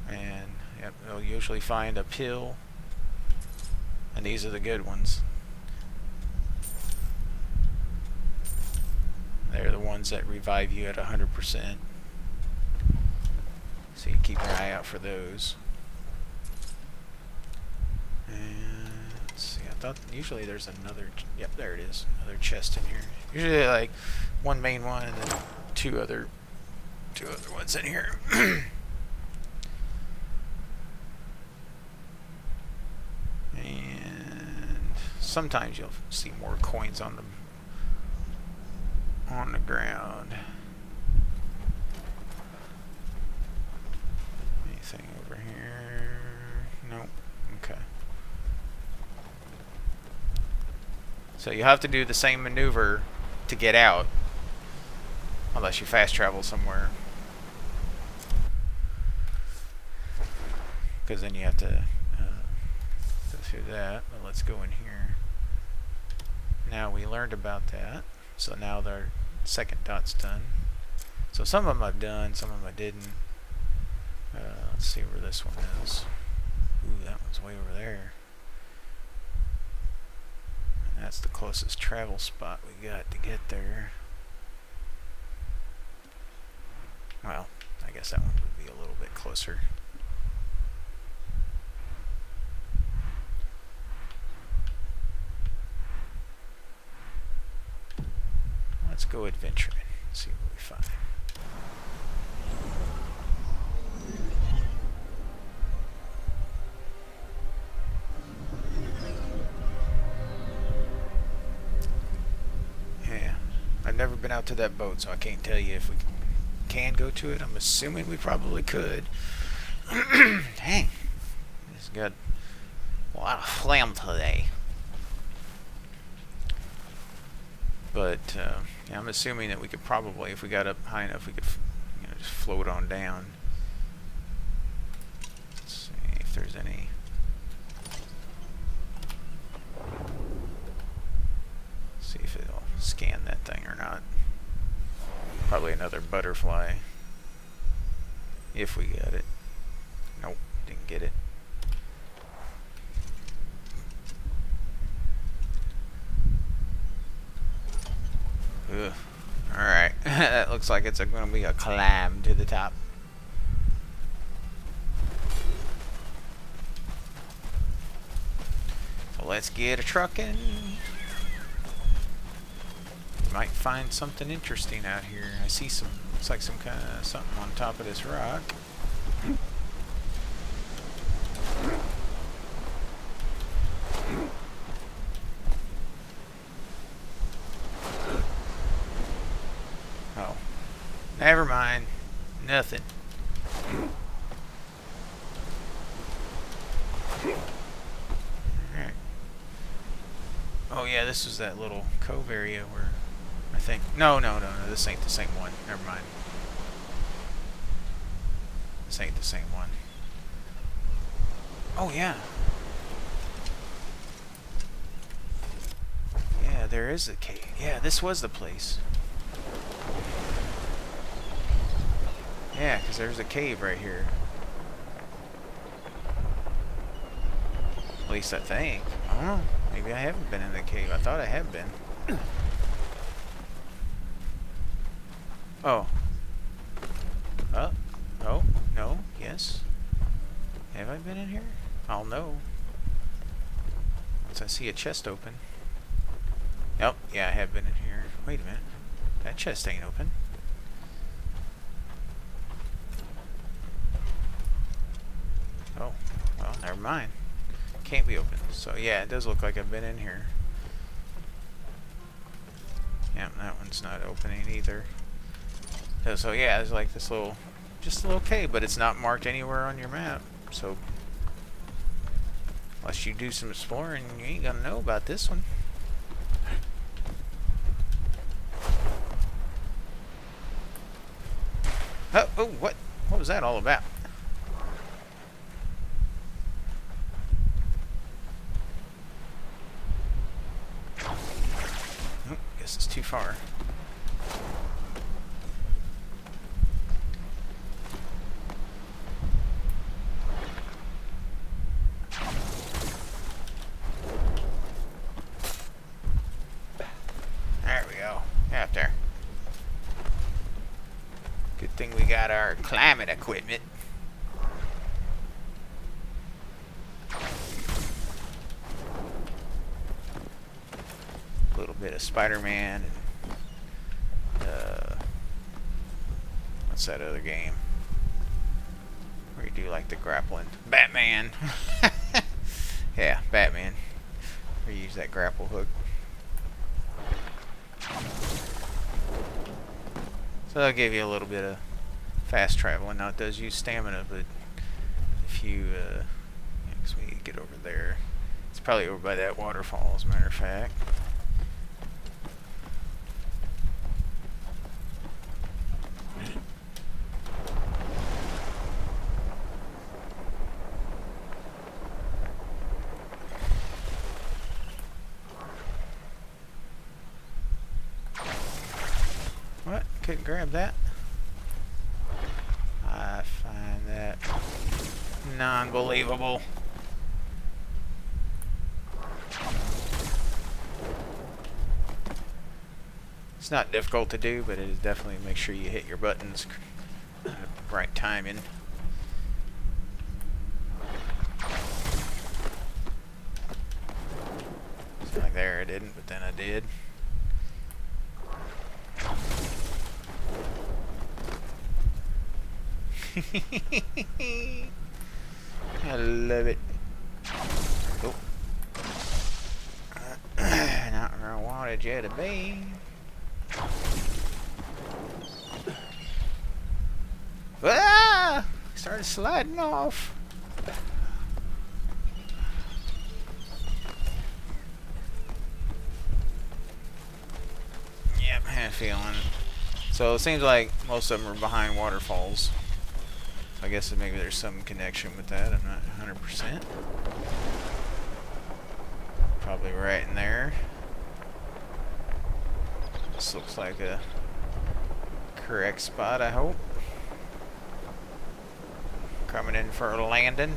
And yep, you'll usually find a pill, and these are the good ones. They're the ones that revive you at 100%. So you keep an eye out for those. And let's see, I thought usually there's another, yep, there it is, another chest in here. Usually like one main one and then two other ones in here. And sometimes you'll see more coins on the ground. Anything over here? Nope. Okay. So you have to do the same maneuver to get out, unless you fast travel somewhere, because then you have to go through that. But let's go in here. Now we learned about that, so now their second dot's done. So some of them I've done, some of them I didn't. Let's see where this one is. Ooh, that one's way over there. And that's the closest travel spot we got to get there. Well, I guess that one would be a little bit closer. Let's go adventuring, see what we find. Yeah, I've never been out to that boat, so I can't tell you if we can go to it. I'm assuming we probably could. Dang, it's got a lot of phlegm today. But yeah, I'm assuming that we could probably, if we got up high enough, we could, you know, just float on down. Let's see if there's any. See if it'll scan that thing or not. Probably another butterfly. If we got it. Nope, didn't get it. Ugh. Alright, that looks like it's going to be a climb to the top. So let's get a truckin'. Might find something interesting out here. I see some, looks like some kind of something on top of this rock. Oh, never mind. Nothing. Alright. Oh yeah, this was that little cove area where I think. No, this ain't the same one. Never mind. This ain't the same one. Oh yeah. Yeah, there is a cave. Yeah, this was the place. Yeah, because there's a cave right here. At least I think. I don't know. Maybe I haven't been in the cave. I thought I had been. Oh. Oh. Oh. No. Yes. Have I been in here? I'll know. Once I see a chest open. Nope. Yeah, I have been in here. Wait a minute. That chest ain't open. Oh, well, never mind. Can't be open. So yeah, it does look like I've been in here. Yeah, that one's not opening either. So yeah, there's like this little, just a little cave, but it's not marked anywhere on your map. So unless you do some exploring, you ain't gonna know about this one. Oh, what? What was that all about? Oh, guess it's too far. There we go. Out there. Good thing we got our climbing equipment. A little bit of Spider-Man and what's that other game where you do like the grappling? Batman. Yeah, Batman. Where you use that grapple hook. So that'll give you a little bit of fast travel. Now it does use stamina, but if you, yeah, 'cause we need to get over there. It's probably over by that waterfall, as a matter of fact. What? Couldn't grab that? I find that non-believable. It's not difficult to do, but it is definitely make sure you hit your buttons at the right timing. It's like there I didn't, but then I did. I love it. Oh. Not where I wanted you to be. Ah! Started sliding off. Yep, I had a feeling. So it seems like most of them are behind waterfalls. I guess maybe there's some connection with that. I'm not 100%. Probably right in there. This looks like a correct spot, I hope. Coming in for a landing.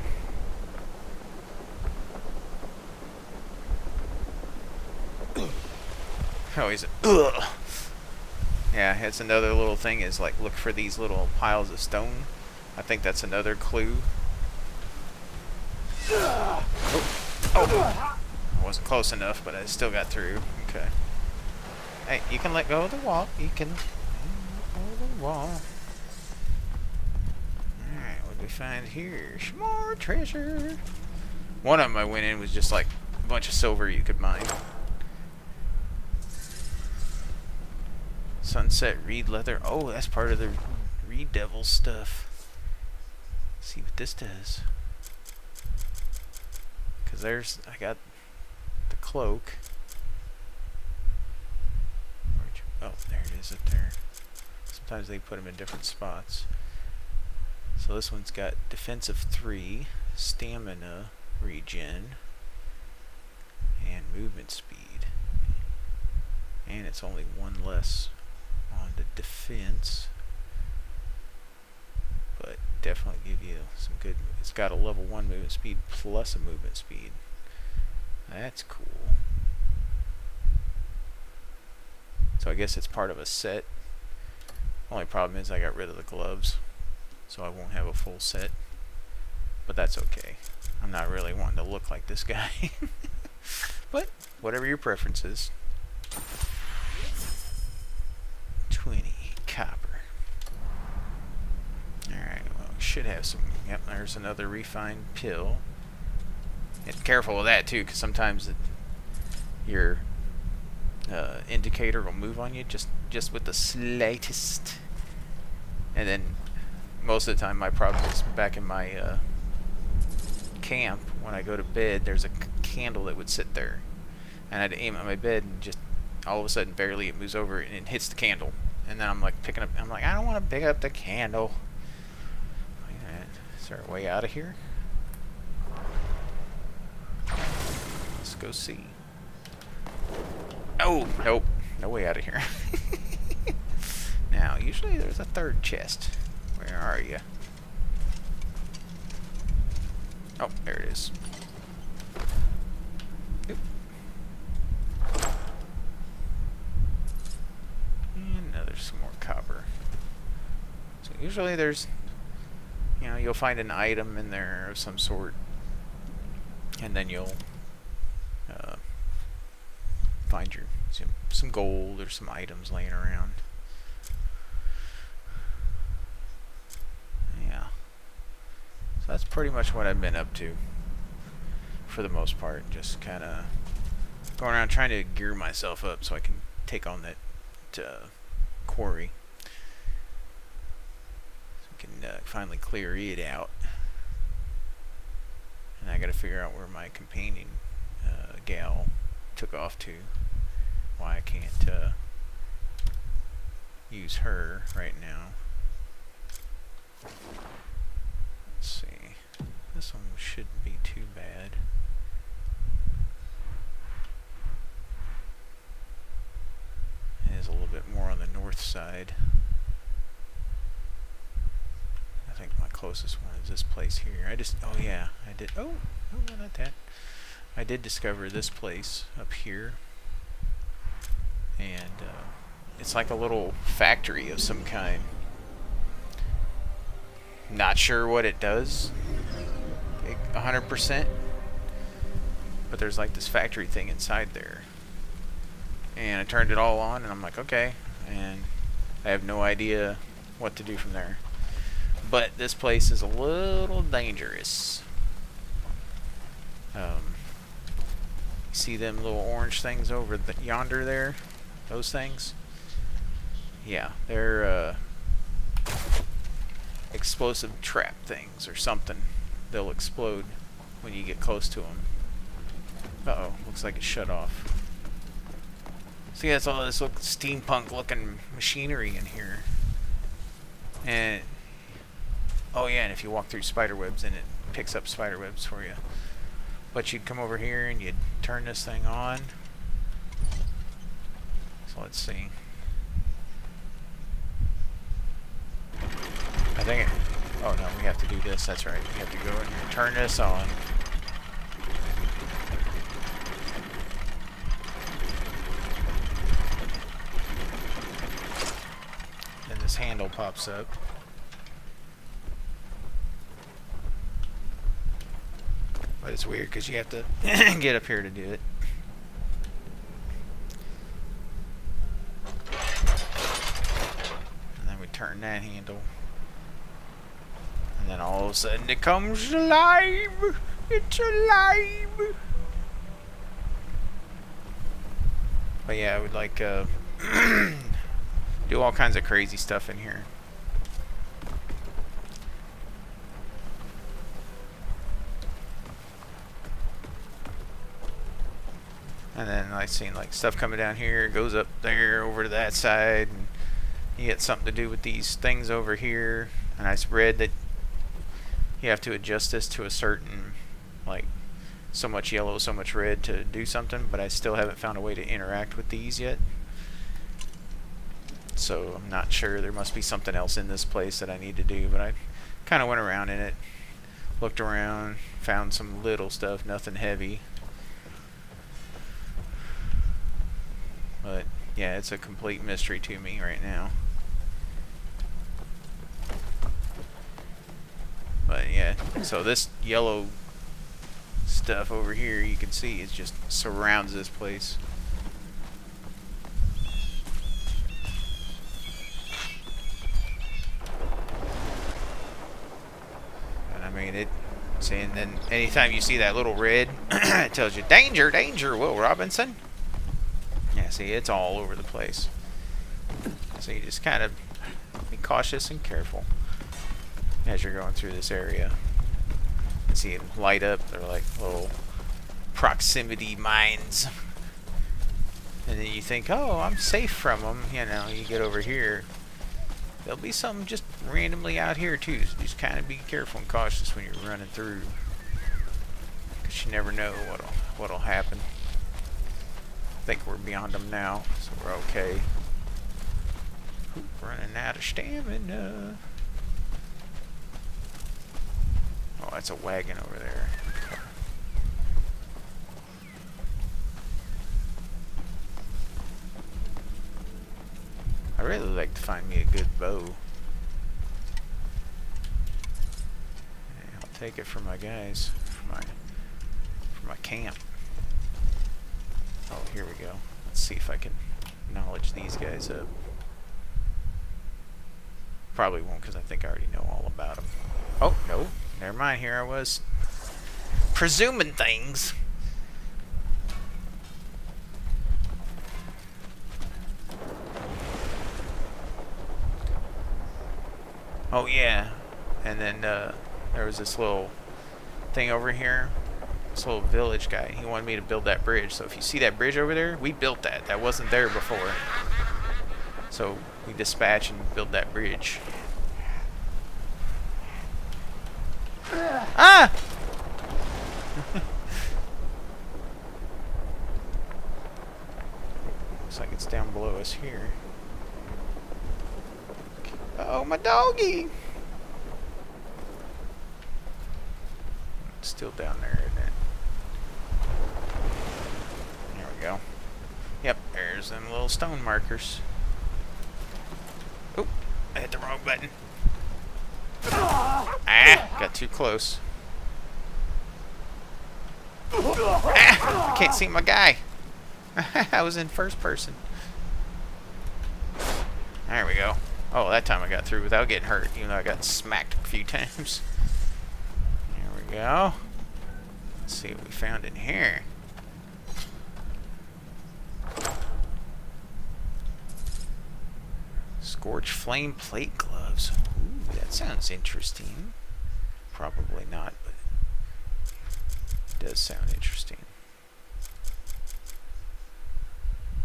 Oh, he's ugh. Yeah, it's another little thing is like look for these little piles of stone. I think that's another clue. Oh. Oh. I wasn't close enough, but I still got through. Okay. Hey, you can let go of the wall. You can let go of the wall. Alright, what do we find here? Some more treasure. One of them I went in was just like a bunch of silver you could mine. Sunset reed leather. Oh, that's part of the reed devil stuff. Let's see what this does. Because there's, I got the cloak. Oh, there it is up there. Sometimes they put them in different spots. So this one's got defensive 3, stamina regen, and movement speed. And it's only one less on the defense. But definitely give you some good. It's got a level 1 movement speed plus a movement speed. That's cool. So I guess it's part of a set. Only problem is I got rid of the gloves, so I won't have a full set. But that's okay. I'm not really wanting to look like this guy. But whatever your preference is. should have some. Yep, there's another refined pill. And careful with that too, because sometimes your indicator will move on you just with the slightest. And then most of the time, my problem is back in my camp. When I go to bed, there's a candle that would sit there, and I'd aim at my bed, and just all of a sudden, barely it moves over and it hits the candle. And then I'm like picking up. I'm like, I don't want to pick up the candle. Wait a minute. Is there a way out of here? Let's go see. Oh, nope. No way out of here. Now, usually there's a third chest. Where are you? Oh, there it is. Oop. And now there's some more copper. So usually there's, you know, you'll find an item in there of some sort. And then you'll find some gold or some items laying around. Yeah. So that's pretty much what I've been up to for the most part. Just kind of going around trying to gear myself up so I can take on that quarry. So I can finally clear it out. And I got to figure out where my companion gal took off to. Why I can't use her right now. Let's see. This one shouldn't be too bad. It is a little bit more on the north side. I think my closest one is this place here. Oh yeah, I did. Oh, no, not that. I did discover this place up here. And it's like a little factory of some kind. Not sure what it does 100%, but there's like this factory thing inside there. And I turned it all on and I'm like, okay, and I have no idea what to do from there. But this place is a little dangerous. See them little orange things over yonder there? Those things? Yeah, they're explosive trap things or something. They'll explode when you get close to them. Uh-oh, looks like it shut off. See, that's all this steampunk looking machinery in here. And oh yeah, and if you walk through spider webs, then it picks up spider webs for you. But you'd come over here and you'd turn this thing on. So let's see. I think oh no, we have to do this, that's right. We have to go in here and turn this on. Then this handle pops up. But it's weird because you have to get up here to do it. And then we turn that handle. And then all of a sudden it comes alive! It's alive! But yeah, I would like do all kinds of crazy stuff in here. And then I seen like stuff coming down here, goes up there over to that side, and you get something to do with these things over here. And I read that you have to adjust this to a certain, like, so much yellow, so much red to do something, but I still haven't found a way to interact with these yet. So I'm not sure. There must be something else in this place that I need to do, but I kind of went around in it, looked around, found some little stuff, nothing heavy. But yeah, it's a complete mystery to me right now. But yeah, so this yellow stuff over here, you can see it just surrounds this place. And then anytime you see that little red, it tells you danger, danger, Will Robinson. Yeah, see, it's all over the place. So you just kind of be cautious and careful as you're going through this area. You see them light up. They're like little proximity mines. And then you think, oh, I'm safe from them. You know, you get over here. There'll be some just randomly out here too. So just kind of be careful and cautious when you're running through. Because you never know what'll happen. I think we're beyond them now, so we're okay. Ooh, running out of stamina. Oh, that's a wagon over there. Okay. I really like to find me a good bow. Yeah, I'll take it for my guys, for my camp. Oh, here we go. Let's see if I can knowledge these guys up. Probably won't, because I think I already know all about them. Oh, no. Never mind. Here I was presuming things. Oh, yeah. And then there was this little thing over here. This little village guy. He wanted me to build that bridge. So if you see that bridge over there, we built that. That wasn't there before. So we dispatch and build that bridge. Ah! Looks like it's down below us here. Oh, my doggy! It's still down there, isn't it? There we go. Yep, there's them little stone markers. Oop, I hit the wrong button. Ah, got too close. Ah, I can't see my guy. I was in first person. There we go. Oh, that time I got through without getting hurt, even though I got smacked a few times. There we go. Let's see what we found in here. Scorch flame plate gloves. Ooh, that sounds interesting. Probably not, but it does sound interesting.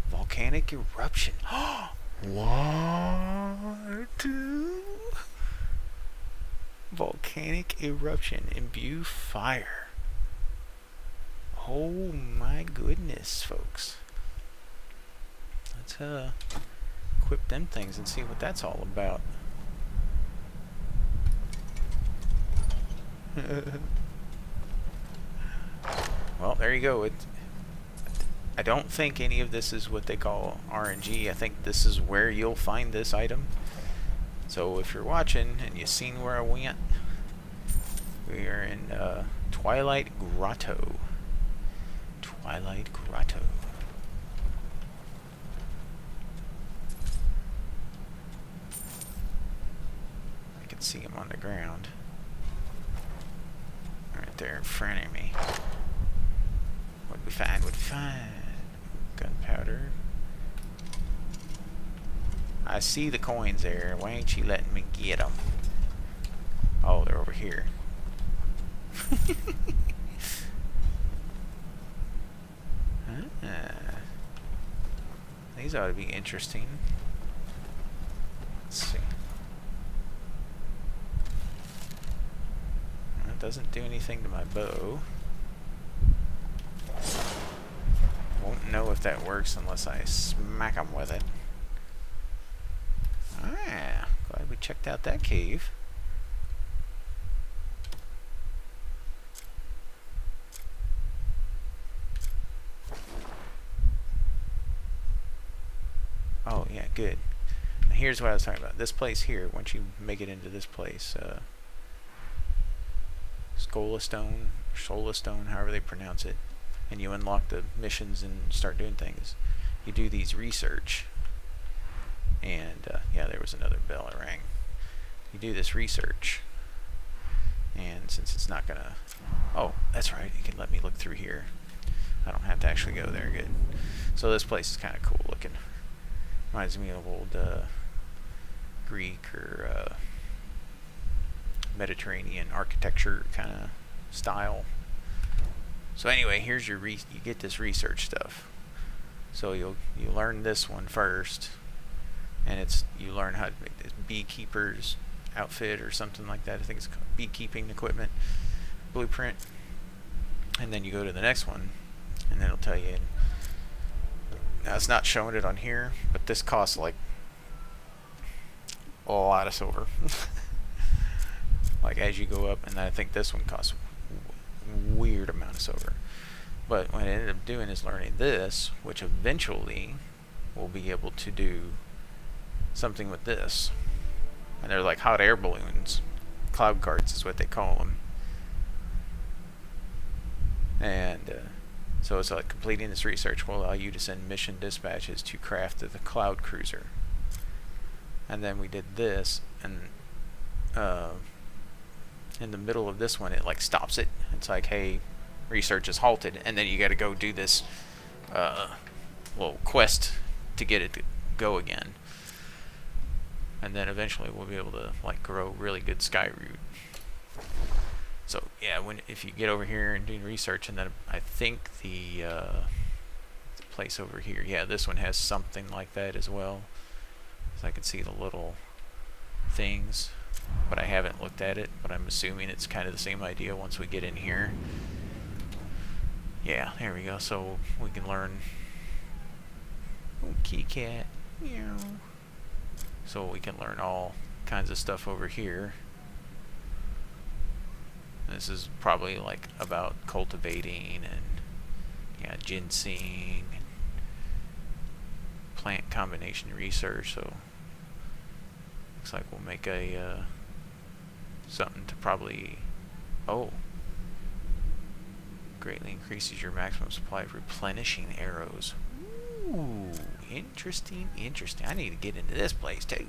Volcanic eruption. What? Volcanic eruption. Imbue fire. Oh my goodness, folks. Let's equip them things and see what that's all about. Well, there you go. I don't think any of this is what they call RNG. I think this is where you'll find this item. So if you're watching and you've seen where I went, we are in Twilight Grotto. Twilight Grotto. I can see him on the ground. Right there in front of me. What'd we find? What'd we find? Gunpowder. I see the coins there. Why ain't you letting me get them? Oh, they're over here. These ought to be interesting. Let's see. It doesn't do anything to my bow. Won't know if that works unless I smack them with it. Ah, glad we checked out that cave. Oh yeah, good. Now here's what I was talking about. This place here, once you make it into this place, Sola Stone, however they pronounce it, and you unlock the missions and start doing things, you do these research. And yeah, there was another bell that rang. You do this research, And since it's not gonna... Oh, that's right, it can let me look through here. I don't have to actually go there. Good. So this place is kind of cool looking. Reminds me of old Greek or Mediterranean architecture kind of style. So anyway, here's your you get this research stuff. So you learn this one first, and it's you learn how to make this beekeeper's outfit or something like that. I think it's called beekeeping equipment blueprint. And then you go to the next one, and then it'll tell you. Now it's not showing it on here, but this costs like a lot of silver. Like as you go up, and I think this one costs a weird amount of silver. But what I ended up doing is learning this, which eventually will be able to do something with this. And they're like hot air balloons. Cloud cards is what they call them. And so it's like completing this research will allow you to send mission dispatches to craft the cloud cruiser. And then we did this, and in the middle of this one it like stops it. It's like, hey, research is halted, and then you got to go do this little quest to get it to go again. And then eventually we'll be able to like grow really good sky root. So yeah, if you get over here and do research, and then I think the place over here, yeah, this one has something like that as well. So I can see the little things, but I haven't looked at it. But I'm assuming it's kind of the same idea once we get in here. Yeah, there we go. So we can learn. Oh, kitty cat. Meow. So we can learn all kinds of stuff over here. This is probably like about cultivating and yeah, ginseng and plant combination research. So looks like we'll make a something to probably greatly increases your maximum supply of replenishing arrows. Ooh, interesting. I need to get into this place too.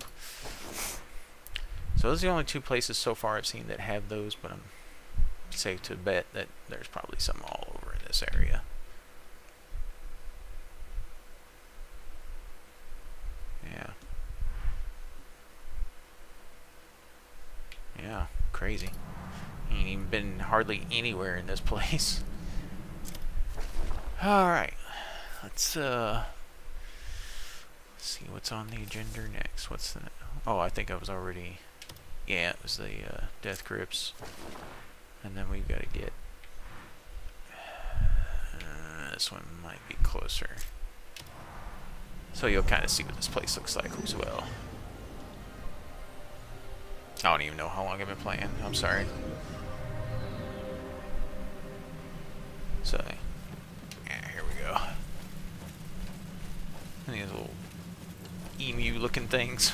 So those are the only two places so far I've seen that have those, but I'm safe to bet that there's probably some all over in this area. Yeah, crazy. Ain't even been hardly anywhere in this place. Alright, let's see what's on the agenda next. What's the... Oh, I think I was already... Yeah, it was the death grips. And then we've got to get... this one might be closer. So you'll kind of see what this place looks like as well. I don't even know how long I've been playing. I'm sorry. So, yeah, here we go. And these little emu-looking things.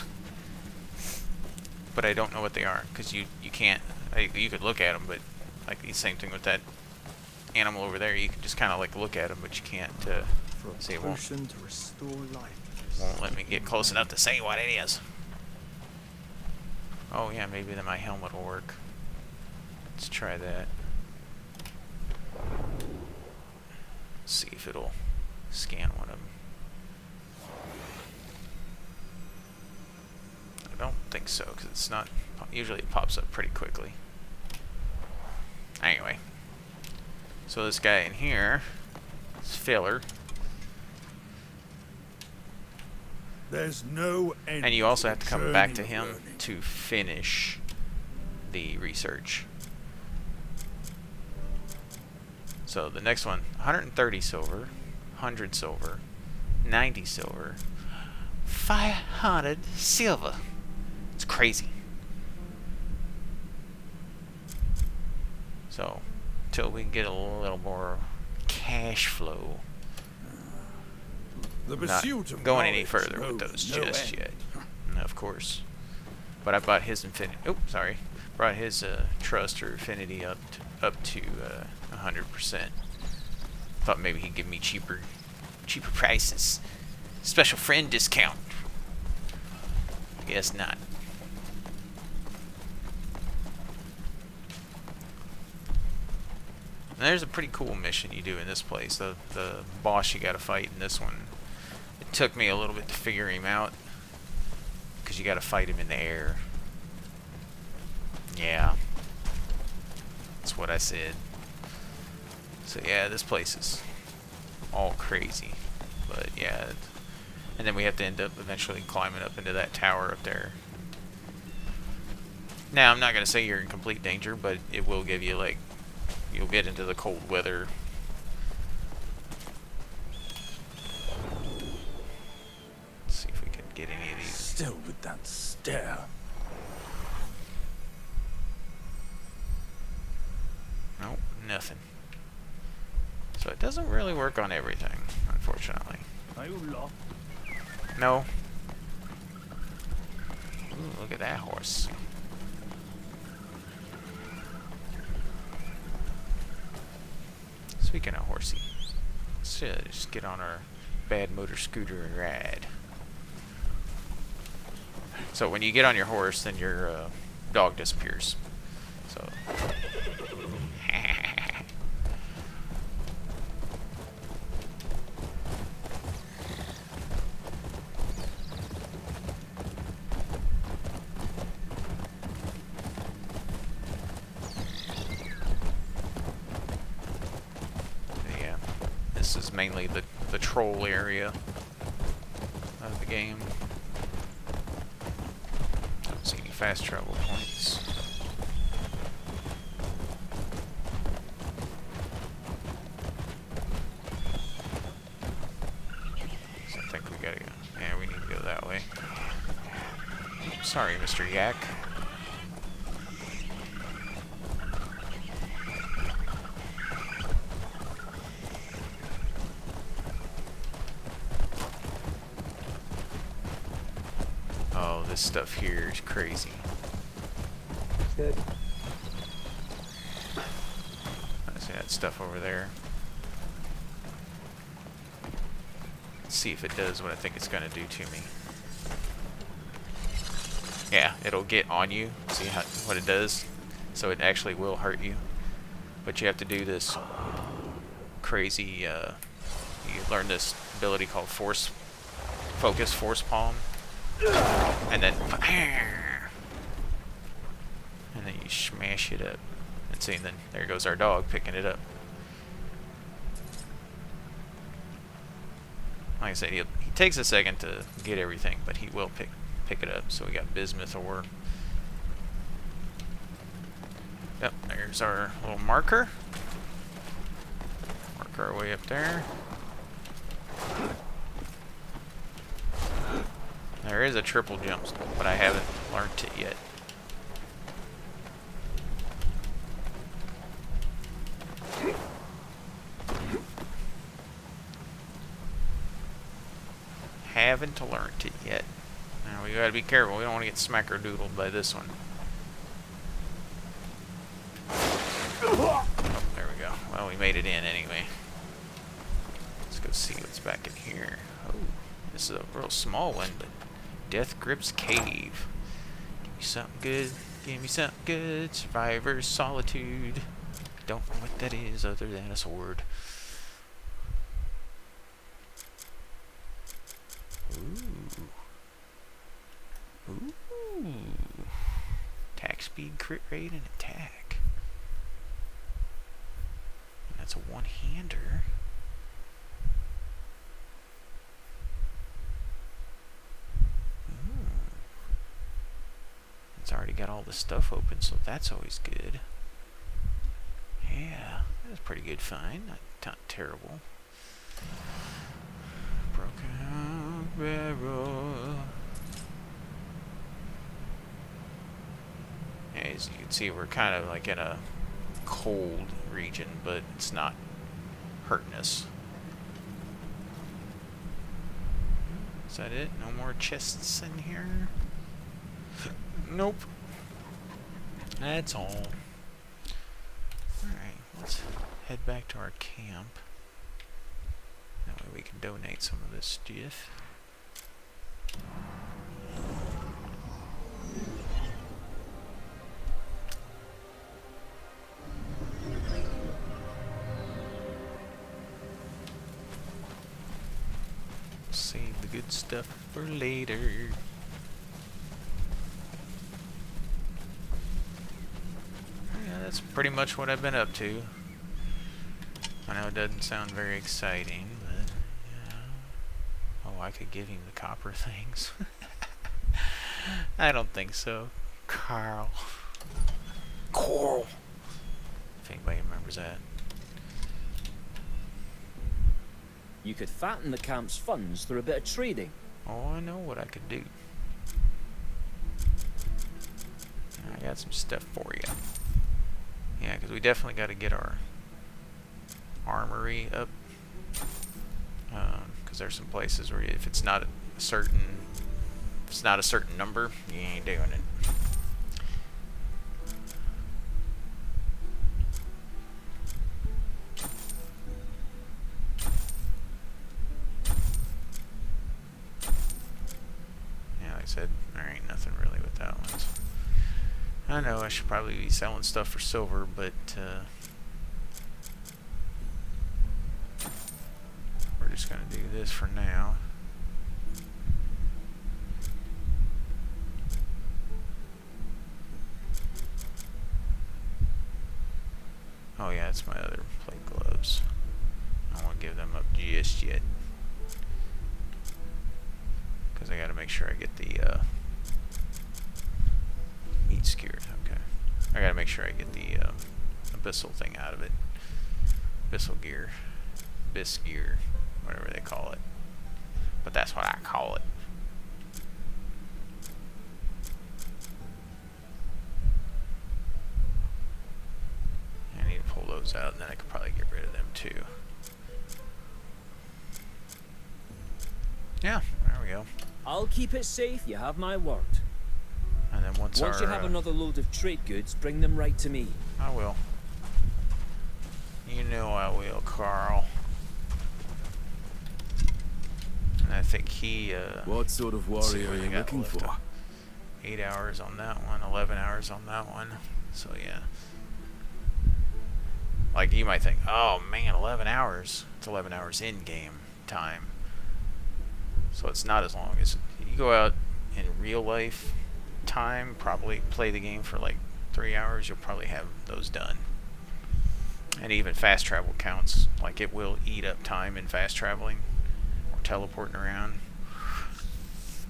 But I don't know what they are, because you can't... you could look at them, but like the same thing with that animal over there. You can just kind of like look at them, but you can't say it won't let me get close enough to say what it is. Oh yeah, maybe then my helmet will work. Let's try that. See if it'll scan one of them. I don't think so, because it's not... Usually it pops up pretty quickly. Anyway. So this guy in here is filler. There's no end. And you also have to come back to journey of him learning. to finish the research. So the next one, 130 silver, 100 silver, 90 silver, 500 silver. It's crazy. So, until we can get a little more cash flow, The I'm not pursuit of going any knowledge further with knows those no just end. yet. Of course. But I bought his infinity. Oh, sorry. Brought his trust or affinity up to 100%. Thought maybe he'd give me cheaper prices. Special friend discount. Guess not. And there's a pretty cool mission you do in this place. The boss you gotta fight in this one. It took me a little bit to figure him out. Because you gotta fight him in the air. Yeah. That's what I said. So yeah, this place is all crazy. But yeah. And then we have to end up eventually climbing up into that tower up there. Now, I'm not going to say you're in complete danger, but it will give you, like, you'll get into the cold weather. Let's see if we can get any of these. Still with that stare. Nope, nothing. So it doesn't really work on everything, unfortunately. No. Ooh, look at that horse. Speaking of horsey, let's just get on our bad motor scooter and ride. So when you get on your horse, then your dog disappears. So. This is mainly the troll area of the game. Don't see any fast travel points. So I think we gotta go. Yeah, we need to go that way. Sorry, Mr. Yak. Oh, this stuff here is crazy. Good. I see that stuff over there. Let's see if it does what I think it's gonna do to me. Yeah, it'll get on you. See what it does? So it actually will hurt you. But you have to do this crazy, you learn this ability called focus force palm. And then you smash it up. And see, then there goes our dog picking it up. Like I said, he takes a second to get everything, but he will pick it up. So we got bismuth ore. Yep, there's our little marker. Mark our way up there. There is a triple jump, but I haven't learned it yet. Haven't learned it yet. Now we gotta be careful. We don't want to get smackerdoodled by this one. Oh, there we go. Well, we made it in anyway. Let's go see what's back in here. Oh, this is a real small one, but Death Grips Cave. Give me something good. Give me something good. Survivor's Solitude. Don't know what that is other than a sword. Ooh. Ooh. Attack speed, crit rate, and attack. And that's a one-hander. It's already got all the stuff open, so that's always good. Yeah, that's a pretty good find. Not terrible. Broken barrel. As you can see, we're kind of like in a cold region, but it's not hurting us. Is that it? No more chests in here? Nope. That's all. Alright, let's head back to our camp. That way we can donate some of this stuff. good stuff for later. Yeah, that's pretty much what I've been up to. I know it doesn't sound very exciting, but yeah. Oh, I could give him the copper things. I don't think so. Carl. Coral. If anybody remembers that. You could fatten the camp's funds through a bit of trading. Oh, I know what I could do. I got some stuff for you. Yeah, because we definitely got to get our armory up. Because there's some places where if it's not a certain number, you ain't doing it. Yeah, like I said, there ain't nothing really with that one. So I know I should probably be selling stuff for silver, but we're just gonna do this for now. Oh yeah, it's my other plate gloves. I won't give them up just yet. Because I gotta make sure I get the meat skewered. Okay. I gotta make sure I get the abyssal thing out of it. Abyssal gear. Abyss gear. Whatever they call it. But that's what I call it. I need to pull those out and then I could probably get rid of them too. Yeah, there we go. I'll keep it safe, you have my word. And then once Once our, you have another load of trade goods, bring them right to me. I will. You know I will, Carl. And I think he, What sort of let's see warrior what are they you got looking left. for? 8 hours on that one, 11 hours on that one. So yeah. Like you might think, oh man, 11 hours. It's 11 hours in game time. So it's not as long as you go out in real life time, probably play the game for like 3 hours, you'll probably have those done. And even fast travel counts, like it will eat up time in fast traveling or teleporting around.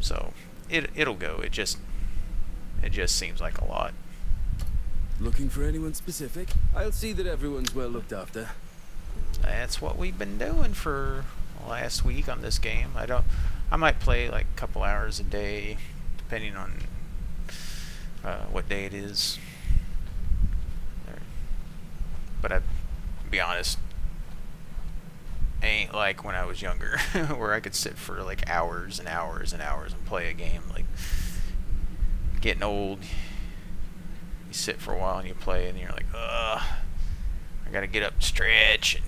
So it'll go. It just seems like a lot. Looking for anyone specific? I'll see that everyone's well looked after. That's what we've been doing for last week on this game. I might play like a couple hours a day, depending on what day it is. But I'll be honest, ain't like when I was younger, where I could sit for like hours and hours and hours and play a game. Like getting old, you sit for a while and you play, and you're like, ugh, I gotta get up and stretch and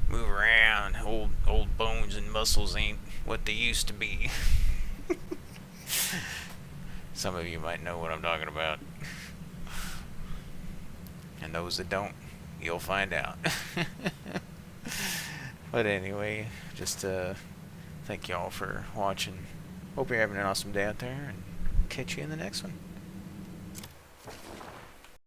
move around. Old bones and muscles ain't what they used to be. Some of you might know what I'm talking about. And those that don't, you'll find out. But anyway, just thank y'all for watching. Hope you're having an awesome day out there, and catch you in the next one.